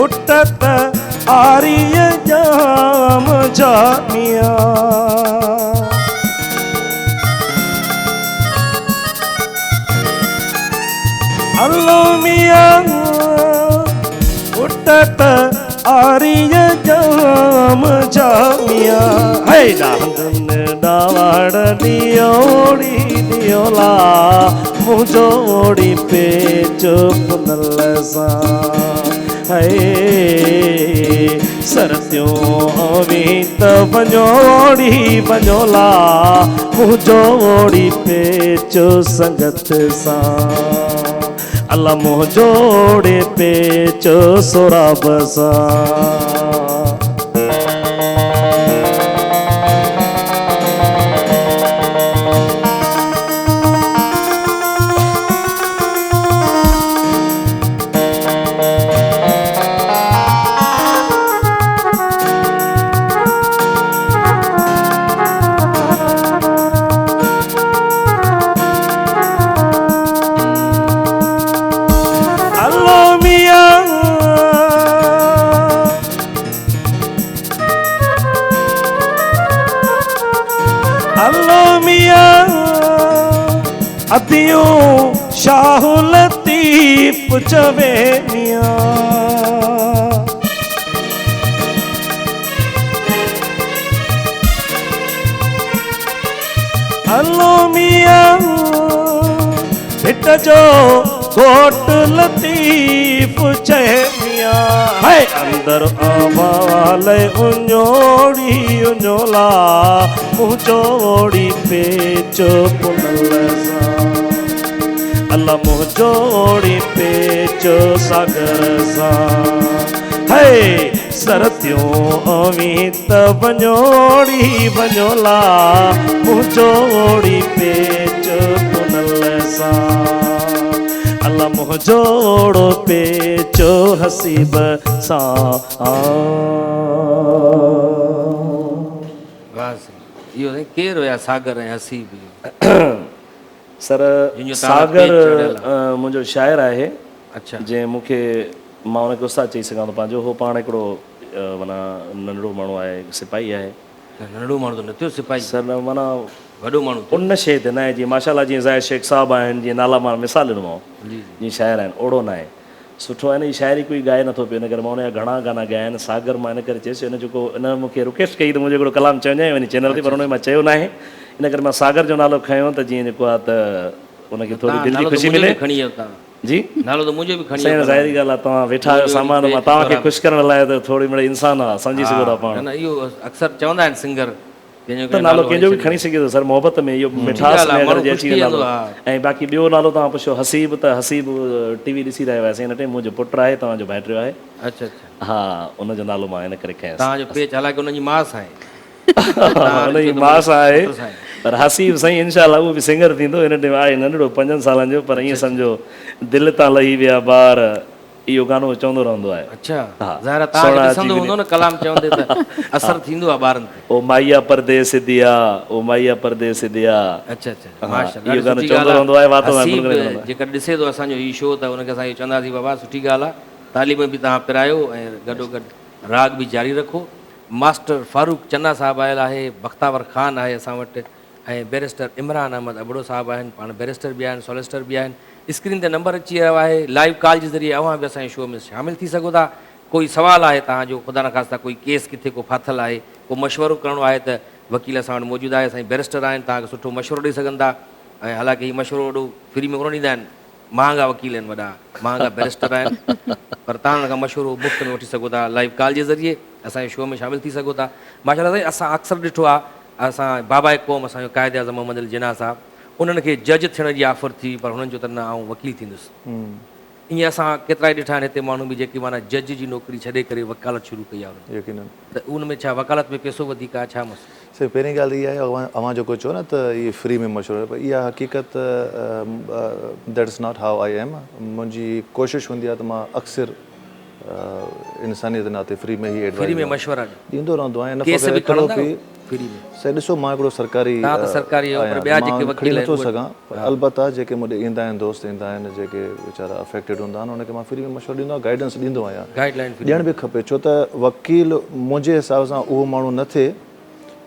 उठत जामिया अल्लाह मियां उठत आरिय जाम जामिया है डांगन डावाड़ दियोड़ी दियोला मुझोड़ी पे चुपनल सा है सरत्यों अमित बंजोड़ी बंजोला मुझोड़ी पे चो संगत सा अल्लाह मुझोड़े पे चो सोराब सा अतियों शाह लतीफ चवे मियां अल्लो मियां हिट जो घोट लतीफ चवे मियां है अंदर आवाले उन्योड़ी उन्योला मुझोड़ी पे चुपनल सा अल्लाह मुझोड़ी पे चो सागर सा है सरत्यों अमित बंजोड़ी बंजोला मुझोड़ी पे चो पुनल सा अल्लाह मुझोड़ो पे चो हसीब सा इहो केरु हुया सागर ऐं हसीब सर जिन जो सागर ताला पेच चढ़ियल मुंहिंजो शाइर आहे अच्छा जंहिं मूंखे मां हुनखे उस्ताद चई सघां थो पंहिंजो हो पाण हिकिड़ो माना नंढड़ो माण्हू आहे सिपाही आहे नंढो माण्हू त न थियो सिपाही सर माना वॾो माण्हू थियो उन शइ ते न आहे जीअं माशाल्लाह जीअं ज़ाहिर शेख साहब आहिनि जीअं नाला मां मिसाल ॾिनोमांव जी जीअं शाइर आहिनि ओड़ो न आहे सुठो आहे न ही शाइरी कोई ॻाए नथो पियो इन करे मां हुनजा घणा गाना ॻाया आहिनि सागर मां इन करे चयसि हिन जेको इन मूंखे रिक्वेस्ट कई त मुंहिंजो हिकिड़ो कलाम चवजांइ वञी चैनल ते पर हुन में मां चयो न आहे इन करे मां सागर जो नालो खयों त जीअं जेको आहे त उनखे थोरी दिलि जी ख़ुशी मिले खणी वियो तव्हां जी नालो त मुंहिंजो बि खणी साईं ज़ाहिरी ॻाल्हि आहे तव्हां वेठा आहियो सामान मां तव्हांखे ख़ुशि करण लाइ त थोरी मिड़ई इंसान आहे सम्झी सघो था पाण न इहो अक्सर चवंदा आहिनि सिंगर त नालो कंहिंजो बि खणी सघे थो सर मोहबत में इहो मिठास में अगरि जे अची वेंदो ऐं बाक़ी ॿियो नालो तव्हां पुछो हसीब त हसीब टीवी ॾिसी रहिया हुआसीं हिन टाइम मुंहिंजो पुटु आहे तव्हांजो भाइटियो आहे अच्छा अच्छा हा उनजो नालो मां हिन करे खयसि तव्हांजो पेच हालांकि हुनजी मास आहे हुनजी मास आहे पर हसीब साईं इनशाला उहो बि सिंगर थींदो हिन टाइम आहे नंढड़ो 5 सालनि जो पर ईअं सम्झो दिलि तां लही विया ॿार इहो गानो चवंदो रहंदो आहे अच्छा ज़ाहिर तव्हां ॾिसंदो हूंदो न कलाम चवंदे त असर थींदो आहे ॿारनि ते ओ माइया परदेस दिया ओ माइया परदेस दिया अच्छा अच्छा माशाल्लाह इहो गानो चवंदो रहंदो आहे वातो जेकर ॾिसे थो असांजो हीउ शो त हुनखे असां इहो चवंदासीं बाबा सुठी ॻाल्हि आहे तालीम बि तव्हां पिरायो ऐं गॾोगॾु राग बि जारी रखो मास्टर फारूक चन्ना साहिबु आयल आहे बख्तावर ख़ान आहे असां वटि ऐं बैरिस्टर इमरान अहमद अबड़ो साहिबु आहिनि पाण बैरिस्टर बि आहिनि सॉलिसिटर बि आहिनि स्क्रीन ते नंबर अची रहियो आहे लाइव कॉल जे ज़रिए अव्हां बि असांजे शो में शामिलु थी सघो था कोई सुवालु आहे तव्हांजो ख़ुदा न ख़ासिता कोई केस किथे को फाथल आहे को मशवरो करिणो आहे त वकील असां वटि मौजूदु आहे असांजी बैरिस्टर आहिनि तव्हांखे सुठो मशवरो ॾेई सघनि था ऐं हालांकि हीउ मशवरो एॾो फ्री में कोन ॾींदा आहिनि महांगा वकील आहिनि वॾा महांगा बैरिस्टर आहिनि पर तव्हां हुन खां मशवरो मुफ़्त में वठी सघो था लाइव कॉल जे ज़रिए असांजे शो में शामिलु थी सघो था माशाल्लाह साईं असां अक्सर ॾिठो आहे असां बाबा क़ौम असांजो क़ाइदे आज़म मोहम्मद अली जिन्ना साहब उन्हनि खे जज थियण जी ऑफर थी पर हुननि जो त न आउं वकील थींदुसि ईअं असां केतिरा ई ॾिठा आहिनि हिते माण्हू बि जेके माना जज जी नौकिरी छॾे करे वकालत शुरू कई आहे यकीनन त उन में छा वकालत में पैसो वधीक आहे छा मसइलो सर पहिरीं ॻाल्हि इहा आहे अव्हां जेको चओ न त इहे फ्री में मशवरो पर इहा हक़ीक़त that is not how I am मुंहिंजी कोशिशि हूंदी आहे त मां अक्सर इंसानियत नाते फ्री में ई फ्री एडवाइस में मशवरा ॾींदो रहंदो आहियां केस बि खणंदा बि फ्री में साईं ॾिसो मां हिकिड़ो सरकारी तव्हां त सरकारी आहियो, पर ॿिया जेके मां खणी वकील नथो आहिनि सघां पर अलबत्ता जेके मूं ॾे ईंदा आहिनि दोस्त ईंदा आहिनि जेके वीचारा अफेक्टेड हूंदा आहिनि उनखे मां फ्री में मशवरो ॾींदो आहियां गाइडेंस ॾींदो आहियां गाइडलाइन फ्री ॾियण बि खपे छो त वकील मुंहिंजे हिसाब सां उहो माण्हू न थिए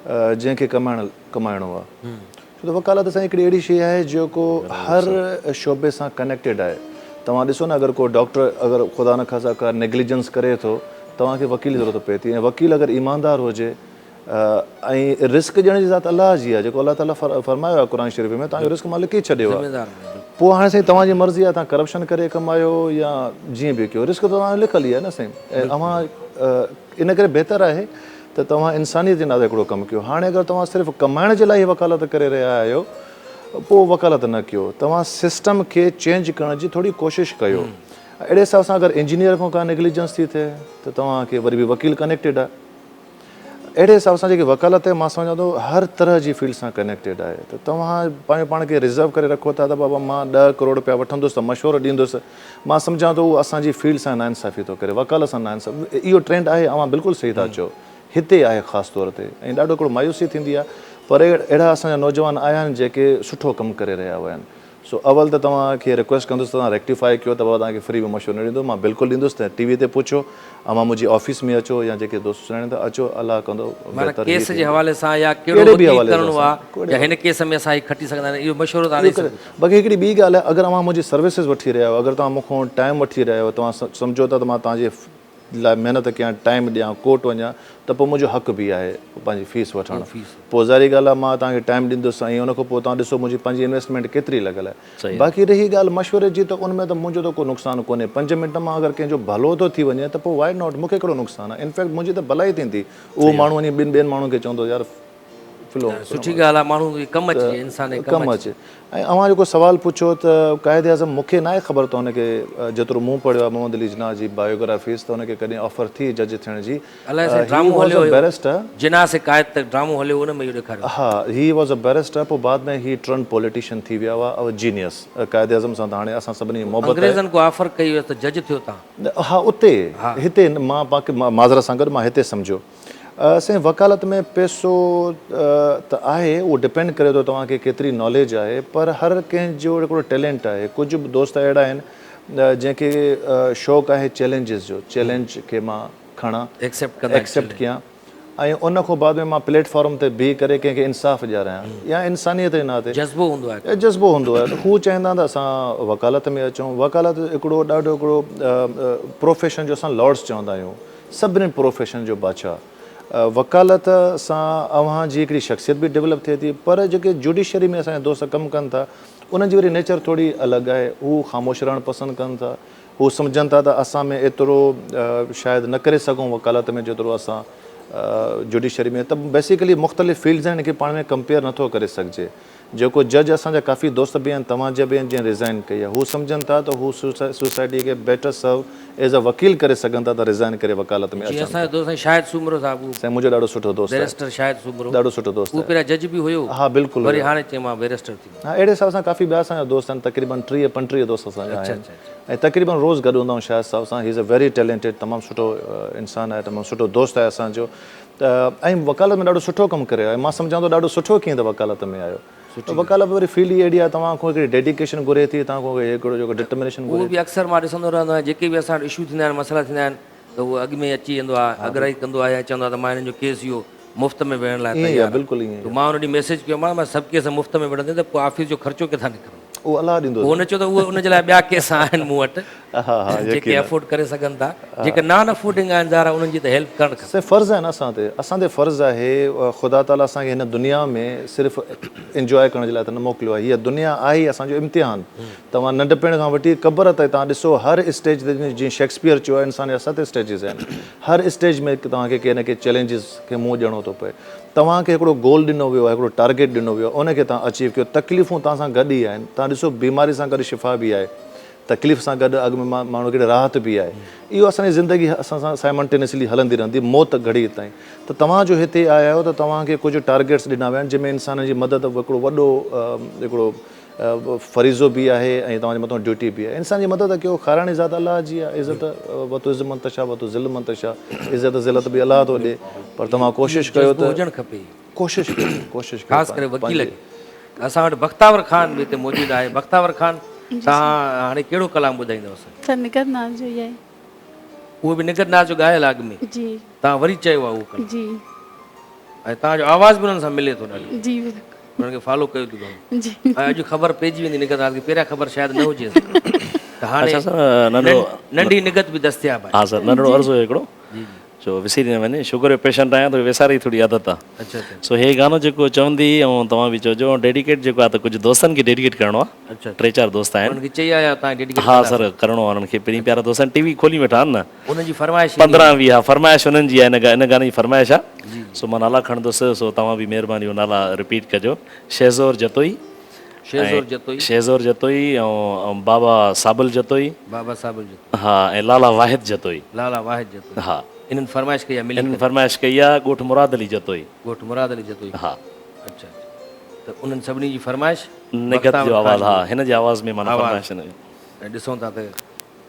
जंहिंखे कमाइणो आहे। छो त वकालत सां हिकिड़ी अहिड़ी शइ आहे जेको हर शोबे सां कनेक्टेड आहे। तव्हां ॾिसो न, अगरि को डॉक्टर अगरि ख़ुदा न ख़ासा का नेग्लिजेंस करे थो, तव्हांखे वकील जी ज़रूरत पए थी, ऐं वकील अगरि ईमानदार हुजे ऐं रिस्क ॾियण जी ज़ात अलाह जी आहे, जेको अलाह ताला फरमायो आहे क़ुर शरीफ़ में, तव्हांजो रिस्क मालिक ई छॾियो आहे। पोइ हाणे साईं तव्हांजी मर्ज़ी आहे, तव्हां करप्शन करे कमायो या जीअं बि कयो, रिस्क त तव्हांजो लिखियलु ई आहे न साईं। ऐं तव्हां इन करे बहितरु आहे त तव्हां इंसानियत जे नाते हिकिड़ो कमु कयो। हाणे अगरि तव्हां सिर्फ़ु कमाइण जे लाइ वकालत करे रहिया आहियो, पोइ वकालत न कयो, तव्हां सिस्टम खे चेंज करण जी थोरी कोशिशि कयो। अहिड़े हिसाब सां अगरि इंजीनियर खां का नेग्लिजेंस थी थिए त तव्हांखे वरी बि वकील कनेक्टेड आहे। अहिड़े हिसाब सां जेकी वकालत आहे, मां सम्झां थो हर तरह जी फील्ड सां कनेक्टेड आहे। त तव्हां पंहिंजो पाण खे रिज़र्व करे रखो था त बाबा मां 10 करोड़ रुपया वठंदुसि त मशवरो ॾींदुसि, मां सम्झां थो उहो असांजी फील्ड सां नाइंसाफ़ी थो करे, वकालत सां नाइंसाफ़ी। इहो ट्रेंड आहे, अवां बिल्कुलु सही था चओ, हिते आहे ख़ासि तौर ते, ऐं ॾाढो हिकिड़ो मायूसी थींदी आहे। पर अहिड़ा असांजा नौजवान आया आहिनि जेके सुठो कमु करे रहिया हुआ आहिनि। सो अवल त तव्हांखे रिक्वेस्ट कंदुसि तव्हां रेक्टिफाई कयो त बाबा तव्हांखे फ्री में मशवरो न ॾींदो, मां बिल्कुलु ॾींदुसि। त टीवी ते पुछो, अवां मुंहिंजी ऑफिस में अचो, या जेके दोस्त सुञाणींदा अचो, अलाह कंदो। केस जे हवाले सां या कहिड़ो बि करणो आहे या हिन केस में असां खटी सघंदा आहियूं, इहो मशवरो तव्हां ॾेई सघो। बाक़ी हिकिड़ी ॿी ॻाल्हि आहे, अगरि अवां मुंहिंजी सर्विसिस वठी रहिया आहियो, अगरि तव्हां मूंखां टाइम वठी रहिया आहियो, तव्हां सम्झो था त मां तव्हांजे लाइ महिनत कयां, टाइम ॾियां, कोर्ट वञा, त पोइ मुंहिंजो हक़ बि आहे पंहिंजी फीस वठणु। पोइ ज़ाहिरी ॻाल्हि आहे, मां तव्हांखे टाइम ॾींदुसि, ऐं उन खां पोइ तव्हां ॾिसो मुंहिंजी पंहिंजी इन्वेस्टमेंट केतिरी लॻल आहे। बाक़ी रही ॻाल्हि मशवरे जी, त उन में त मुंहिंजो त को नुक़सानु कोन्हे। 5 मिंट मां अगरि कंहिंजो भलो थो थी वञे त पोइ वाई नॉट, मूंखे कहिड़ो नुक़सानु आहे। इनफैक्ट मुंहिंजी त भलाई थींदी, उहो माण्हू वञी ॿियनि माण्हुनि खे चवंदो यार फिलो सुठी ॻाल्हि आहे, माण्हू कमु अचे, इंसान कमु अचे। ऐं अवां जेको सुवालु पुछो त क़ाइदे आज़म, मूंखे न आहे ख़बर त हुनखे जेतिरो मूं पढ़ियो आहे मोहम्मद अली जिन्ना जी बायोग्राफीज़, त हुनखे कॾहिं ऑफर थी जज थियण जी? बैरिस्टर जिन्ना से क़ाइद तक ड्रामो हलियो, उन में इहो ॾेखारियो। हा, ही वॉज अ बैरिस्टर। पोइ बाद में ही टर्न पॉलिटिशियन थी विया हुआ, अ जीनियस। क़ाइदे आज़म सां त हाणे असां सभिनी मोहबत आहे। अंग्रेज़नि को ऑफर कई हुई त जज थियो तव्हां? हा, उते हिते मां पाण माज़रत सां गॾु मां हिते सम्झो। साईं वकालत में पैसो त आहे, उहो डिपेंड करे थो तव्हांखे केतिरी नॉलेज आहे, पर हर कंहिंजो हिकिड़ो टैलेंट आहे। कुझु बि दोस्त अहिड़ा आहिनि जंहिंखे शौक़ु आहे चैलेंजिस जो, चैलेंज खे मां खणा, एक्सेप्ट कयां, ऐं उन खां बाद में मां प्लेटफॉर्म ते बीह करे कंहिंखे इंसाफ़ ॾियारायां, या इंसानियत जे नाते जज़्बो हूंदो आहे। जज़्बो हूंदो आहे। हू चवंदा त असां वकालत में अचूं। वकालत हिकिड़ो ॾाढो हिकिड़ो प्रोफेशन जो असां लॉर्ड्स चवंदा आहियूं, सभिनी प्रोफेशन जो बादशाह। वकालत सां अव्हांजी हिकिड़ी शख़्सियत बि डेवलप थिए थी, पर जेके जुडिशरी में असांजा दोस्त कमु कनि था, उन्हनि जी वरी नेचर थोरी अलॻि आहे। हू ख़ामोश रहणु पसंदि कनि था, हू सम्झनि था त असां में एतिरो शायदि न करे सघूं वकालत में जेतिरो असां जुडिशरी में। त बेसिकली मुख़्तलिफ़ फील्ड्स आहिनि, हिनखे पाण में कंपेयर नथो करे सघिजे। जेको जज असांजा काफ़ी दोस्त बि आहिनि, तव्हांजा बि आहिनि, जंहिं रिज़ाइन कई आहे, हू सम्झनि था त हू सोसाइटी खे बेटर सर्व एज़ अ वकील करे सघनि था, त रिज़ाइन करे वकालत में अचनि। असांजो दोस्त शाहिद सूमरो साहिबु, साईं मुंहिंजो ॾाढो सुठो दोस्त आहे, बैरिस्टर शाहिद सूमरो, ॾाढो सुठो दोस्त आहे। उहो पहिरियां जज बि हुयो। हा बिल्कुलु, वरी हाणे चई मां बैरिस्टर थी। हा, अहिड़े हिसाब सां काफ़ी ॿिया असांजा दोस्त आहिनि, तक़रीबन 30-35 दोस्त असांजा आहिनि, ऐं तक़रीबन रोज़ गॾु हूंदा आहियूं शाहिद साहिब सां। He is a very talented, तमामु सुठो इंसानु आहे, तमामु सुठो दोस्त आहे असांजो। त ऐं वकालत में ॾाढो सुठो कमु करे आयो। मां सम्झां थो ॾाढो सुठो कीअं त वकालत में आयो। वकालत वरी फील्ड ई अहिड़ी आहे, तव्हां खां हिकिड़ी डेडिकेशन घुरे थी, तव्हां खां हिकिड़ो जेको डिटर्मिनेशन घुरे। उहो बि अक्सर मां ॾिसंदो रहंदो आहियां, जेके बि असां वटि इशू थींदा आहिनि, मसइला थींदा आहिनि, त उहो अॻु में अची वेंदो आहे, अॻराई कंदो आहे, या चवंदो आहे त मां हिननि जो केस इहो मुफ़्त में विढ़ण लाइ तयारु। बिल्कुलु ईअं मां हुन ॾींहुं मैसेज कयो, मां सभु केस मुफ़्त में विढ़ंदे त पोइ ऑफिस जो ख़र्चो किथां निकिरंदो? उहो अलाह ॾींदो। हुन चयो त उहो उनजे लाइ ॿिया केस आहिनि मूं वटि, जेके अफोर्ड करे सघनि था। जेके नॉन अफोर्डिंग आहिनि ज़ारा, उन्हनि जी त हेल्प करणु खपे। फ़र्ज़ु आहे न असां ते, असांते फ़र्ज़ु आहे। ख़ुदा ताला असांखे हिन दुनिया में सिर्फ़ु इंजॉय करण जे लाइ त न मोकिलियो आहे। हीअ दुनिया आहे ई असांजो इम्तिहान। तव्हां नंढपिण खां वठी क़बर ताईं तव्हां ॾिसो, हर स्टेज ते, जीअं शेक्सपियर चयो आहे, इंसान जा 7 स्टेजिस आहिनि। हर स्टेज में तव्हांखे कंहिं न कंहिं चैलेंजिस खे मुंहुं ॾियणो थो पए। तव्हांखे हिकिड़ो गोल ॾिनो वियो आहे, हिकिड़ो टारगेट ॾिनो वियो आहे, उनखे तव्हां अचीव कयो। तकलीफ़ूं तव्हां सां गॾु ई आहिनि। तव्हां ॾिसो, बीमारी सां गॾु शिफ़ा बि आहे, तकलीफ़ सां गॾु अॻु में माण्हू खे राहत बि आहे। इहो असांजी ज़िंदगी असां सां साइमल्टेनियसली हलंदी रहंदी, मौत घड़ी ताईं। त तव्हां जो हिते आया आहियो, त तव्हांखे कुझु टारगेट्स ॾिना विया आहिनि, जंहिंमें इंसान जी मदद हिकिड़ो वॾो हिकिड़ो फ़रीज़ो बि आहे, ऐं तव्हांजे मथां ड्यूटी बि आहे। इंसान जी मदद कयो, खाराइण ज़ात अलाह जी आहे। इज़त वतु इज़्ज़त मंतशा वतु ज़िल मंतशा, इज़त ज़िलत बि अलाह थो ॾिए, पर तव्हां कोशिशि कयो त हुजणु खपे। कोशिशि कयो, ख़ासि करे वकील खे। असां वटि बख़्तावर ख़ान बि हिते मौजूदु आहे। बख़्तावर ख़ान, तव्हां हाणे कहिड़ो कलाम ॿुधाईंदव? सर निकर नाज़ जो ई आहे। उहो बि निकर नाज़ जो ॻायल आहे अॻु में? जी। तव्हां वरी चयो आहे उहो कलाम? जी। ऐं तव्हांजो आवाज़ बि उन्हनि सां मिले थो ॾाढो, जी बिल्कुलु उन्हनि खे फॉलो कयो थी घणो। जी ऐं अॼु ख़बर पइजी वेंदी निगत आज़ खे, पहिरियां ख़बर शायदि न हुजे त हाणे अच्छा सर नंढिड़ो नंढी निगत बि दस्तियाब आहे। हा सर नंढिड़ो अर्ज़ु हुयो हिकिड़ो जो विसरी न वञे, शुगर जो पेशेंट आहियां त विसारे थोरी आदत आहे। अच्छा अच्छा सो हे गानो जेको चवंदी ऐं तव्हां बि चइजो, डेडिकेट जेको आहे त कुझु दोस्तनि खे डेडिकेट करिणो आहे। अच्छा 3-4 दोस्त आहिनि। उन्हनि खे चई आया तव्हां डेडिकेट हा सर करिणो आहे उन्हनि खे, पहिरीं प्यारा दोस्त आहिनि, टीवी खोली वेठा आहिनि न, उन्हनि जी फरमाइश 15-20 फरमाइश हुननि जी आहे, इन गाने जी फरमाइश आहे। सो मां नाला खणंदुसि, सो तव्हां बि महिरबानी उहो नाला रिपीट कजो। शहज़ोर जतोई, शेज़ोर जतोई, शहज़ोर जतोई ऐं बाबा साबल जतोई, बाबा साबिल जतोई, हा ऐं लाला वाहिद जतोई। लाला वाहिद जतोई। हा इन्हनि फरमाइश कई आहे मिली इन्हनि फरमाइश कई आहे ॻोठ मुराद अली जतोई। ॻोठ मुराद अली जतोई। हा अच्छा त उन्हनि सभिनी जी फरमाइश निगत जो आवाज़, हा हिन जे आवाज़ में माना फरमाइश न ऐं ॾिसूं था त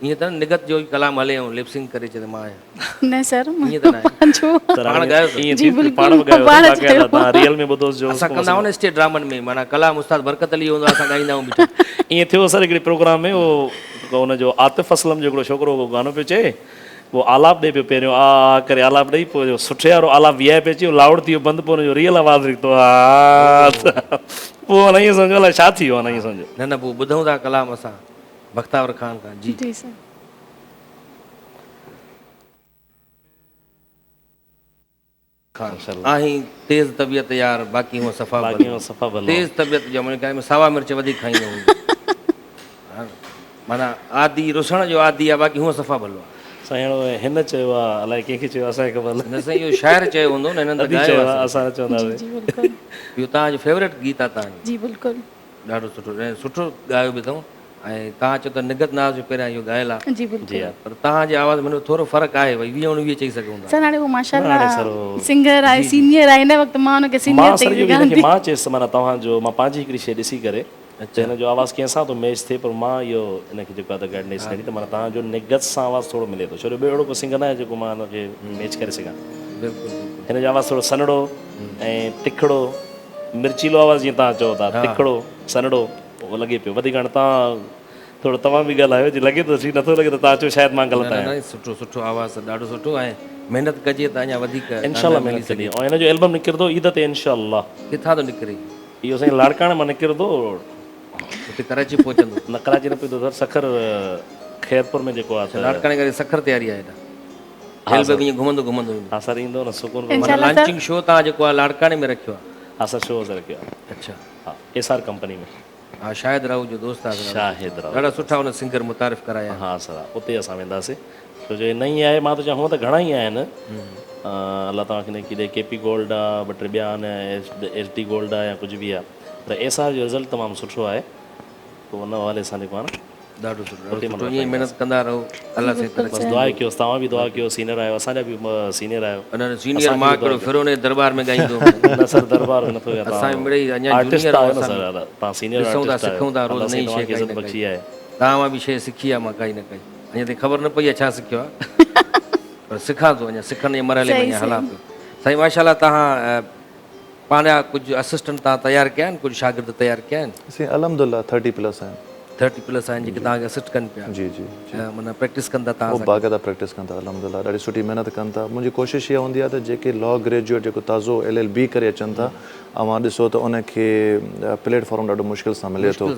ईअं त न निगत जो ई कलाम हले ऐं लिपसिंग करे चए त मां आहियां, न सर ईअं त न आहे। मुंहिंजो पाण ॻायो था। ईअं जी थी पाण बि बिल्कुलु, ॻायो पाण था, चयो। तव्हां रियल में ॿुधोसि जो असां कंदा आहियूं न स्टेट ड्रामनि में, माना कलाम उस्ताद बरकत अली हूंदो आहे, असां ॻाईंदा आहियूं बीठा। ईअं थियो सर हिकिड़े प्रोग्राम में, उहो हुनजो आतिफ़ असलम जो हिकिड़ो छोकिरो गानो पियो चए, उहो आलाप ॾे पियो पहिरियों आ करे आलाप ॾेई, पोइ सुठे वारो आलाप विहाए पियो अची, लाउड थी वियो बंदि, पोइ हुनजो रियल आवाज़ु निकितो पोइ न ईअं सम्झो अलाए छा थी वियो, न ईअं सम्झो। न न पोइ ॿुधूं था कलाम असां बख़्तावर ख़ान खां। जी जी सर आहीं तेज़ तबियत यार, बाक़ी हूअं सफ़ा बाक़ी हूअं सफ़ा भलो। तेज़ तबियत जो मन में सावा मिर्च वधीक खाईंदो हूंदो। माना आदि रुसण जो आदि आहे, बाक़ी हूअं सफ़ा भलो आहे। साईं हिन चयो आहे, अलाए कंहिंखे चयो, असांखे ख़बर न साईं इहो शाइर चयो हूंदो न, हिननि त अदी ॻायो चयो आहे। आहे, असां चवंदासीं। जी बिल्कुलु इहो तव्हांजो फेवरेट गीत आहे तव्हांजो, जी बिल्कुलु ॾाढो सुठो ऐं सुठो ॻायो बि अथऊं। ऐं तव्हां चओ त निगत नाज़ जो पहिरियां इहो ॻायल आहे, जी बिल्कुलु जी हा पर तव्हांजे आवाज़ में थोरो फ़र्क़ु आहे, भई 20-19 चई सघूं था। सर हाणे उहो हाणे सर माशाल्लाह उहो- सिंगर आहे, सीनियर आहे, हिन वक़्तु मां हुनखे सीनियर मां सर ते इहो बि सघां हिनखे थी। मां चयसि, माना तव्हांजो मां पंहिंजी हिकिड़ी शइ ॾिसी करे त हिन जो आवाज़ु कंहिं सां थो मैच थिए, पर मां इहो हिनखे जेको आहे त गाइडनेस ॾिनी त माना तव्हांजो निगत सां आवाज़ु थोरो मिले थो, छो जो ॿियो अहिड़ो को सिंगर न आहे जेको मां हुनखे मैच करे सघां। बिल्कुलु बिल्कुलु हिन जो आवाज़ु थोरो सनड़ो ऐं तिखड़ो, मिर्चीलो आवाज़ु जीअं तव्हां चओ था, तिखड़ो सनड़ो उहो लॻे पियो। वधीक हाणे तव्हां तव्हां बि ॻाल्हायो, जे लॻे थो ठीकु, नथो लॻे त तव्हां चओ शायदि मां ग़लति आहियां। न सुठो सुठो आवाज़ु ॾाढो सुठो, ऐं महिनत कजे त अञा वधीक इनशाला महिनत कॾी, ऐं हिन जो एल्बम निकिरंदो ईद ते इनशाला। किथां थो निकिरे? इहो साईं लाड़काणे मां निकिरंदो, हुते कराची पहुचंदो? न कराची न पवंदो सर, सखर खैरपुर में जेको आहे लाड़काणे करे सखर तयारी आहे हेॾा एल्बम ईअं घुमंदो घुमंदो ईंदो। हा सर ईंदो न सुकून। माना लॉन्चिंग शो तव्हां जेको आहे लाड़काणे में रखियो आहे? हा सर शो सर रखियो आहे, अच्छा हा एसआर कंपनी में। हा शाहिद राव जो दोस्त आहे, शाहिद राव ॾाढा सुठा हुन सिंगर मुतारिफ़ कराया। हा सर उते असां वेंदासीं, छो जो नई आहे, मां त चवां हूअं त घणा ई आहिनि, अलाह तव्हांखे न किथे केपी गोल्ड आहे, ॿ टे ॿिया आहिनि, एच डी गोल्ड आहे या कुझु बि आहे, पर एसआर जो रिज़ल्ट तमामु सुठो आहे, पोइ उन हवाले सां जेको आहे न ॾाढो सुठो, ईअं महिनत कंदा रहो, अलाह से तरक़ी। बसि दुआ कयोसि, तव्हां बि दुआ कयो, सीनियर आहियो, असांजा बि सीनियर आहियो। अञा सीनियर मां हिकिड़ो फिरोने दरबार में ॻाईंदो न सर दरबार में नथो ॻाए, असां मिड़ई अञा आर्टिस्ट जूनियर आहियो आहियो न सर, तव्हां सीनियर ॾिसूं था आर्टिस्ट सिखूं था रोज़ नई शइ इज़त बख़्शी आहे। तव्हां मां बि शइ सिखी आहे मां काई न काई, अञा ताईं ख़बर न पई आहे छा सिखियो आहे, पर सिखां थो, अञा सिखण जे मरहले में अञा हलां पियो। साईं माशाल्लाह तव्हां पंहिंजा कुझु असिस्टेंट तव्हां तयारु कया आहिनि, कुझु शागिर्द तयारु कया आहिनि? असीं अलहमदुल्ला 30+ आहिनि। 30+ आहिनि जेके तव्हांखे असिस्ट कनि पिया? जी जी माना प्रैक्टिस कंदा वो तव्हां? बाक़ाइदा प्रैक्टिस कनि था, अलहमदुल्ला ॾाढी सुठी महिनत कनि था। मुंहिंजी कोशिशि इहा हूंदी आहे त जेके लॉ ग्रेजुएट जेको ताज़ो LLB करे अचनि था, अवां ॾिसो त उनखे प्लेटफॉर्म ॾाढो मुश्किल सां मिले थो,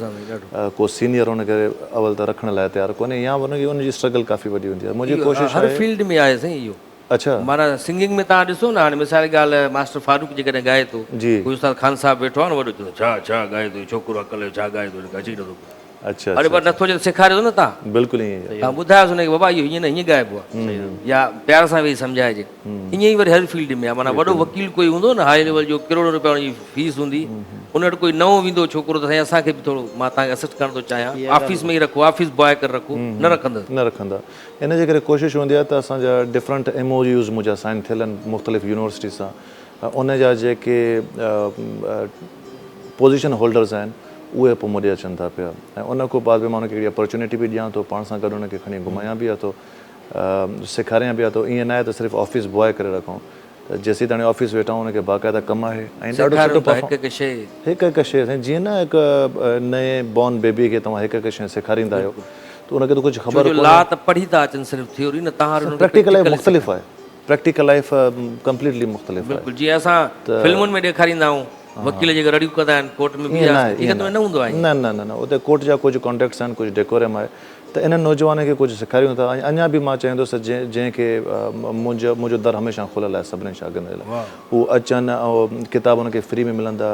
को सीनियर हुनखे अवल त रखण लाइ तयारु कोन्हे, या उनजी स्ट्रगल काफ़ी वॾी हूंदी आहे। मुंहिंजी कोशिशि हर फील्ड में आहे साईं इहो। अच्छा माना सिंगिंग में तव्हां ॾिसो न, हाणे मिसाल जी ॻाल्हि, मास्टर फारूक जेकॾहिं ॻाए थो, जी कोई उस्ताद ख़ान साहिबु वेठो आहे न, वॾो चवंदो छा छा ॻाए थो छोकिरो, अकल छा ॻाए थो, अची नथो। अच्छा अरे पर नथो अचे सेखारियो न तव्हां, बिल्कुलु ईअं ई तव्हां ॿुधायोसि हुनखे बाबा इहो हीअं न हीअं ॻाइबो आहे, या प्यार सां वेही सम्झाइजे। ईअं ई वरी हर फील्ड में आहे, माना वॾो वकील कोई हूंदो न हाई लेवल जो, करोड़ो रुपया हुनजी फीस हूंदी, उन वटि कोई नओं वेंदो छोकिरो, त साईं असांखे बि थोरो मां तव्हांखे असिस्ट करणु थो चाहियां, ऑफिस में ई रखो, ऑफिस बॉय करे रखो, न रखंदुसि। न रखंदा, इन जे करे कोशिशि हूंदी आहे त असांजा डिफरेंट MOUs मुंहिंजा साइन थियल आहिनि मुख़्तलिफ़ यूनिवर्सिटी सां, उन जा जेके पोज़ीशन होल्डर्स आहिनि उहे पोइ मूं ॾे अचनि था पिया, ऐं उन खां बाद बि मां हुनखे हिकिड़ी अपॉर्चुनिटी बि ॾियां थो, पाण सां गॾु हुनखे खणी घुमायां बि आहे थो, सेखारियां बि आहे थो। ईअं न आहे त सिर्फ़ु ऑफिस बॉय करे रखूं, त जेसीं ताणी ऑफिस वेठा आहियूं हुनखे बाक़ाइदा कमु आहे, ऐं ॾाढो सुठो हिकु शइ हिकु शइ साईं, जीअं न हिकु नए बॉर्न बेबी खे तव्हां हिकु शइ सेखारींदा आहियो त उनखे त कुझु ख़बर ला त पढ़ी था अचनि सिर्फ़ु थ्योरी न, तव्हां प्रैक्टिकल मुख़्तलिफ़ आहे, प्रैक्टिकल लाइफ कंप्लीटली मुख़्तलिफ़ आहे बिल्कुलु जीअं असां फिल्मुनि में ॾेखारींदा आहियूं वकील जेके रड़ियूं कंदा आहिनि कोर्ट में ईअं न आहे, हक़ीक़त में न हूंदो आहे न न न न उते कोर्ट जा कुझु कॉन्टेक्ट्स आहिनि कुझु डेकोरम आहे त इन्हनि नौजवान खे कुझु सेखारियूं था अञा बि मां चाहींदुसि जंहिंखे मुंहिंजो दर हमेशह खुलियल आहे सभिनी शागिर्दनि जे लाइ हू अचनि ऐं किताब हुनखे फ्री में मिलंदा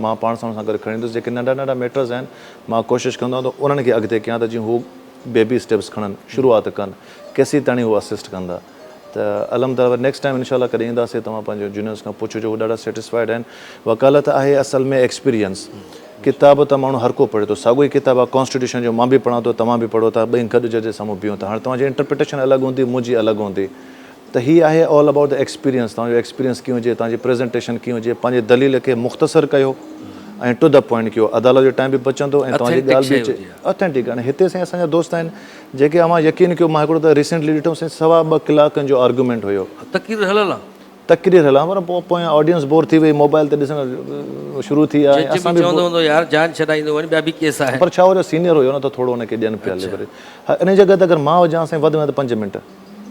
मां पाण सां गॾु खणी ईंदुसि जेके नंढा नंढा मैटर्स आहिनि मां कोशिशि कंदो आहियां त उन्हनि खे अॻिते कयां त जीअं हू बेबी स्टेप्स खणनि शुरूआति कनि केसी ताणी हू असिस्ट कंदा त अलहमदिल्ला नेक्स्ट टाइम इनशाला कॾहिं ईंदासीं तव्हां पंहिंजो जूनियर्स खां पुछिजो हू ॾाढा सेटिस्फाइड आहिनि वकालत आहे असल में एक्सपीरियंस किताब त माण्हू हर को पढ़े थो साॻियो ई किताब आहे कॉन्स्टिट्यूशन जो मां बि पढ़ां थो तव्हां बि पढ़ो था ॿई गॾु जे साम्हूं बीहूं था हाणे तव्हांजी इंटरप्रिटेशन अलॻि हूंदी मुंहिंजी अलॻि हूंदी त हीअ आहे ऑल अबाउट द एक्सपीरियंस तव्हांजो एक्सपीरियंस कीअं हुजे तव्हांजी प्रेज़ेंटेशन कीअं हुजे पंहिंजे दलील खे मुख़्तसर कयो ऐं टू द पॉइंट कयो अदालत जो टाइम बि बचंदो ऐं तव्हांजी ॻाल्हि बि ऑथेंटिक हाणे हिते साईं असांजा दोस्त आहिनि जेके अवां यकीन कयो मां हिकिड़ो त रिसेंटली ॾिठो साईं 2.5 कलाकनि जो आर्गुमेंट हुयो तक़रीर हलियल आहे तकरीर हलां पर पोइ ऑडियंस बोर थी वई मोबाइल ते ॾिसणु शुरू थी आहे असां बि चवंदो हूंदो यार जान छॾाईंदो वञी ॿिया बि केस आहे पर छा हुयो सीनियर हुयो न त थोरो हुनखे ॾियनि पिया वरी इन जॻह ते अगरि मां हुजां साईं वधि में वधि 5 मिंट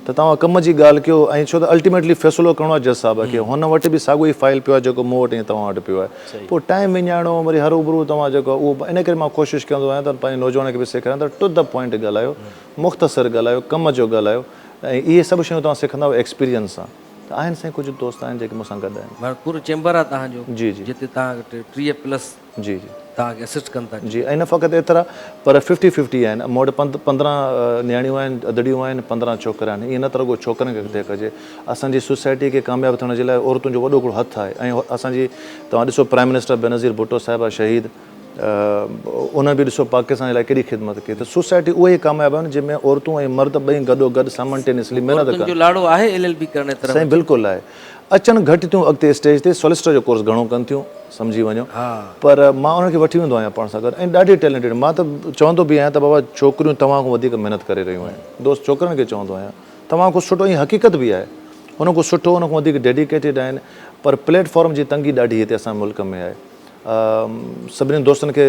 त तव्हां कम जी ॻाल्हि कयो ऐं छो त अल्टीमेटली फ़ैसिलो करिणो आहे जज साहिब खे हुन वटि बि साॻियो ई फाइल पियो आहे जेको मूं वटि ईअं तव्हां वटि पियो आहे पोइ टाइम विञाइणो वरी हरूभरू तव्हां जेको उहो इन करे मां कोशिशि कंदो आहियां त पंहिंजे नौजवान खे बि सेखारियां त टू द पॉइंट ॻाल्हायो मुख़्तसर ॻाल्हायो कम जो ॻाल्हायो ऐं इहे सभु शयूं तव्हां सिखंदव एक्सपीरियंस सां त आहिनि साईं कुझु दोस्त आहिनि जेके मूंसां गॾु आहिनि पूरो चेंबर आहे तव्हांजो जी जी जिते तव्हां 30+ जी जी तव्हांखे असिस्ट कनि था जी ऐं न फ़क़ति एतिरा पर 50-50 आहिनि मूं वटि 15 नियाणियूं आहिनि अदड़ियूं आहिनि 15 छोकिरा आहिनि ईअं न त रुॻो छोकिरनि खे अॻिते कजे असांजी सोसाइटी खे कामयाबु थियण जे लाइ औरतुनि जो वॾो हिकिड़ो हथु आहे ऐं असांजी तव्हां ॾिसो प्राइम मिनिस्टर बेनज़ीर भुट्टो साहिबु आहे शहीद उन बि ॾिसो पाकिस्तान जे लाइ केॾी ख़िदमत कई त सोसाइटी उहे ई कामयाबु आहिनि जंहिंमें औरतूं ऐं मर्द ॿई गॾोगॾु सामंटेनियसली महिनत कनि लाड़ो आहे LLB करण तरफ़ साईं बिल्कुलु आहे अचनि घटि थियूं अॻिते स्टेज ते सोलिसिटर जो कोर्स घणो कनि थियूं सम्झी वञो पर मां उनखे वठी वेंदो आहियां पाण सां गॾु ऐं ॾाढी टैलेंटेड मां त चवंदो बि आहियां त बाबा छोकिरियूं तव्हां खां वधीक महिनत करे रहियूं आहिनि दोस्त छोकिरनि खे चवंदो आहियां तव्हां खां सुठो ईअं हक़ीक़त बि आहे हुन खां सुठो हुन खां वधीक डेडिकेटेड आहिनि पर प्लेटफॉर्म जी तंगी ॾाढी हिते असांजे मुल्क में आहे सभिनी दोस्तनि खे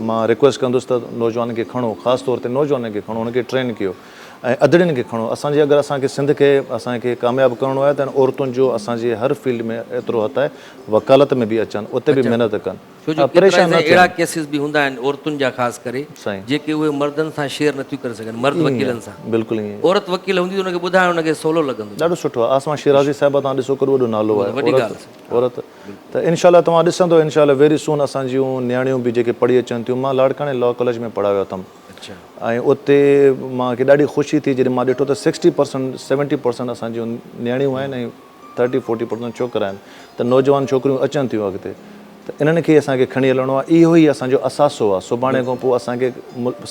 मां रिक्वेस्ट कंदुसि त नौजवान खे खणो ख़ासि तौर ते नौजवान खे खणो हुनखे ट्रेन कयो ऐं अदड़ियुनि खे खणो असांजे अगरि असांखे सिंध खे असांखे कामयाबु करिणो आहे त औरतुनि जो असांजे हर फील्ड में एतिरो हथु आहे वकालत में बि अचनि उते बि महिनत कनि परेशान न अहिड़ा केसिस बि हूंदा आहिनि औरतुनि जा ख़ासि करे साईं जेके उहे मर्दनि सां शेयर नथियूं करे सघनि मर्द वकीलनि सां बिल्कुलु ईअं औरत वकील हूंदी हुनखे ॿुधाइण हुनखे सवलो लॻंदो ॾाढो सुठो आहे आसमा शिराज़ी साहिबु तव्हां ॾिसो केॾो वॾो नालो आहे औरत त इनशाला तव्हां ॾिसंदो इनशाला वेरी सून असांजियूं नियाणियूं बि जेके पढ़ी अचनि थियूं मां लाड़काणे लॉ कॉलेज में पढ़ायो अथमि ऐं उते मूंखे ॾाढी ख़ुशी थी जॾहिं मां ॾिठो त 60% 70% असांजियूं नियाणियूं आहिनि ऐं 30-40% छोकिरा आहिनि त नौजवान छोकिरियूं अचनि थियूं अॻिते त इन्हनि खे असांखे खणी हलणो आहे इहो ई असांजो असासो आहे सुभाणे खां पोइ असांखे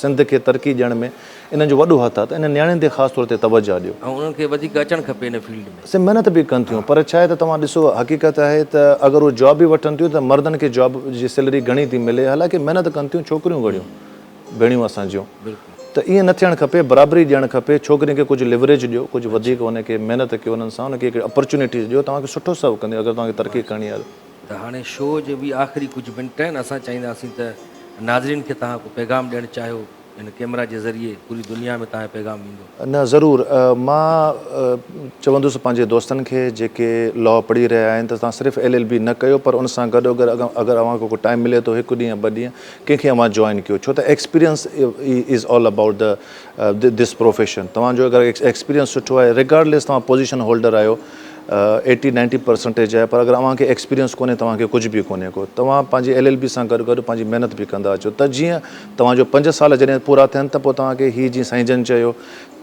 सिंध खे तरक़ी ॾियण में इन्हनि जो वॾो हथु आहे त इन नियाणियुनि ते ख़ासि तौर ते तवजो ॾियो ऐं उन्हनि खे वधीक अचणु खपे इन फील्ड में से महिनत बि कनि थियूं पर छा आहे त तव्हां ॾिसो हक़ीक़त आहे त अगरि उहे जॉब बि वठनि थियूं त मर्दनि खे जॉब जी सैलरी घणी थी मिले हालांकि महिनत कनि थियूं छोकिरियूं घणियूं भेणियूं असांजियूं त ईअं न थियणु खपे बराबरी ॾियणु खपे छोकिरियुनि खे कुझु लिवरेज ॾियो कुझु वधीक हुनखे महिनत कयो हुननि सां हुनखे हिकिड़ी अपॉर्चुनिटीज़ ॾियो तव्हांखे सुठो सभु कंदी अगरि तव्हांखे तरक़ी करणी आहे त हाणे शो जे बि आख़िरी कुझु मिंट आहिनि असां चाहींदासीं त नाज़रीन खे तव्हां को पैगाम ॾियणु चाहियो इन कैमरा जे ज़रिए पूरी दुनिया में तव्हांजो पैगाम ईंदो न ज़रूरु मां चवंदुसि पंहिंजे दोस्तनि खे जेके लॉ पढ़ी रहिया आहिनि त तव्हां सिर्फ़ु LLB न कयो पर उन सां गॾो गॾु अगरि अव्हांखे को टाइम मिले थो 1 ॾींहुं या 2 ॾींहं कंहिंखे अव्हां जॉइन कयो छो त experience is all about this profession तव्हांजो अगरि एक्सपीरियंस सुठो आहे रिगार्डलेस तव्हां पोजीशन होल्डर आहियो 80-90% आहे पर अगरि अव्हांखे एक्सपीरियंस कोन्हे तव्हांखे कुझु बि कोन्हे को तव्हां पंहिंजी LLB सां गॾु गॾु पंहिंजी महिनत बि कंदा अचो त जीअं तव्हांजो 5 साल जॾहिं पूरा थियनि त पोइ तव्हांखे हीअ जीअं साईं जन चयो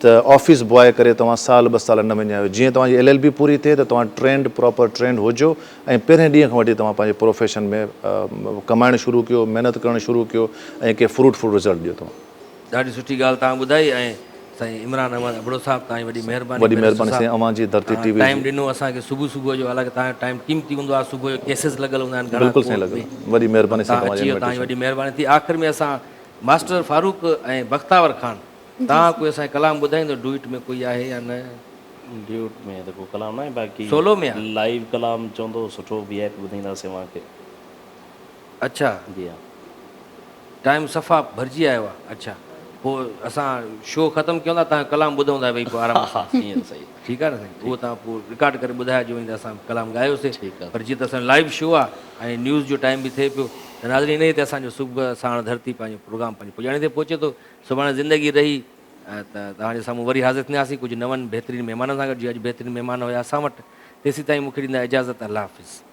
त ऑफिस बॉय करे तव्हां 1-2 साल न विञायो जीअं तव्हांजी LLB पूरी थिए त तव्हां प्रॉपर ट्रेंड हुजो ऐं पहिरें ॾींहं खां वठी तव्हां पंहिंजे प्रोफेशन में कमाइणु शुरू कयो महिनत करणु शुरू कयो ऐं के फ्रूटफुल रिज़ल्ट ॾियो तव्हां ॾाढी सुठी ॻाल्हि तव्हां ॿुधाई ऐं साईं इमरान अहमद अबड़ो साहिबु तव्हांजी वॾी महिरबानी वॾी महिरबानी साईं अव्हांजी धरती TV टाइम ॾिनो असांखे सुबुह जो हालांकि तव्हांजो टाइम कीमती हूंदो आहे सुबुह जो केसिस लॻल हूंदा आहिनि बिल्कुलु साईं लॻल वॾी महिरबानी साईं तव्हांजी वॾी महिरबानी थी आख़िर में असां मास्टर फारूक ऐं बख़्तावर खान तव्हां कोई असांखे कलाम ॿुधाईंदो डुइट में कोई आहे या न ड्यूट में त को कलाम न आहे बाक़ी सोलो में लाइव कलाम चवंदो सुठो VIP ॿुधाईंदासीं तव्हांखे अच्छा जी हा टाइम सफ़ा भरिजी आयो आहे अच्छा पोइ असां शो ख़तमु कयूं था तव्हां कलाम ॿुधूं था भई पोइ आराम सां ईअं त सही ठीकु आहे न साईं उहो तव्हां पोइ रिकॉर्ड करे ॿुधाइजो त असां कलाम ॻायोसीं ठीकु आहे। पर जीअं त असांजो लाइव शो आहे ऐं न्यूज़ जो टाइम बि थिए पियो त नाज़रीन इन ते असांजो सुबुह साण धरती पंहिंजो प्रोग्राम पंहिंजे पुॼाणे ते पहुचे थो सुभाणे ज़िंदगी रही त तव्हांजे साम्हूं वरी हाज़िर थींदासीं कुझु नवनि बहितरीन महिमाननि सां गॾु जीअं अॼु बहितरीन महिमान हुया असां वटि तेसीं ताईं मूंखे ॾींदा इजाज़त अल्लाह हाफ़िज़।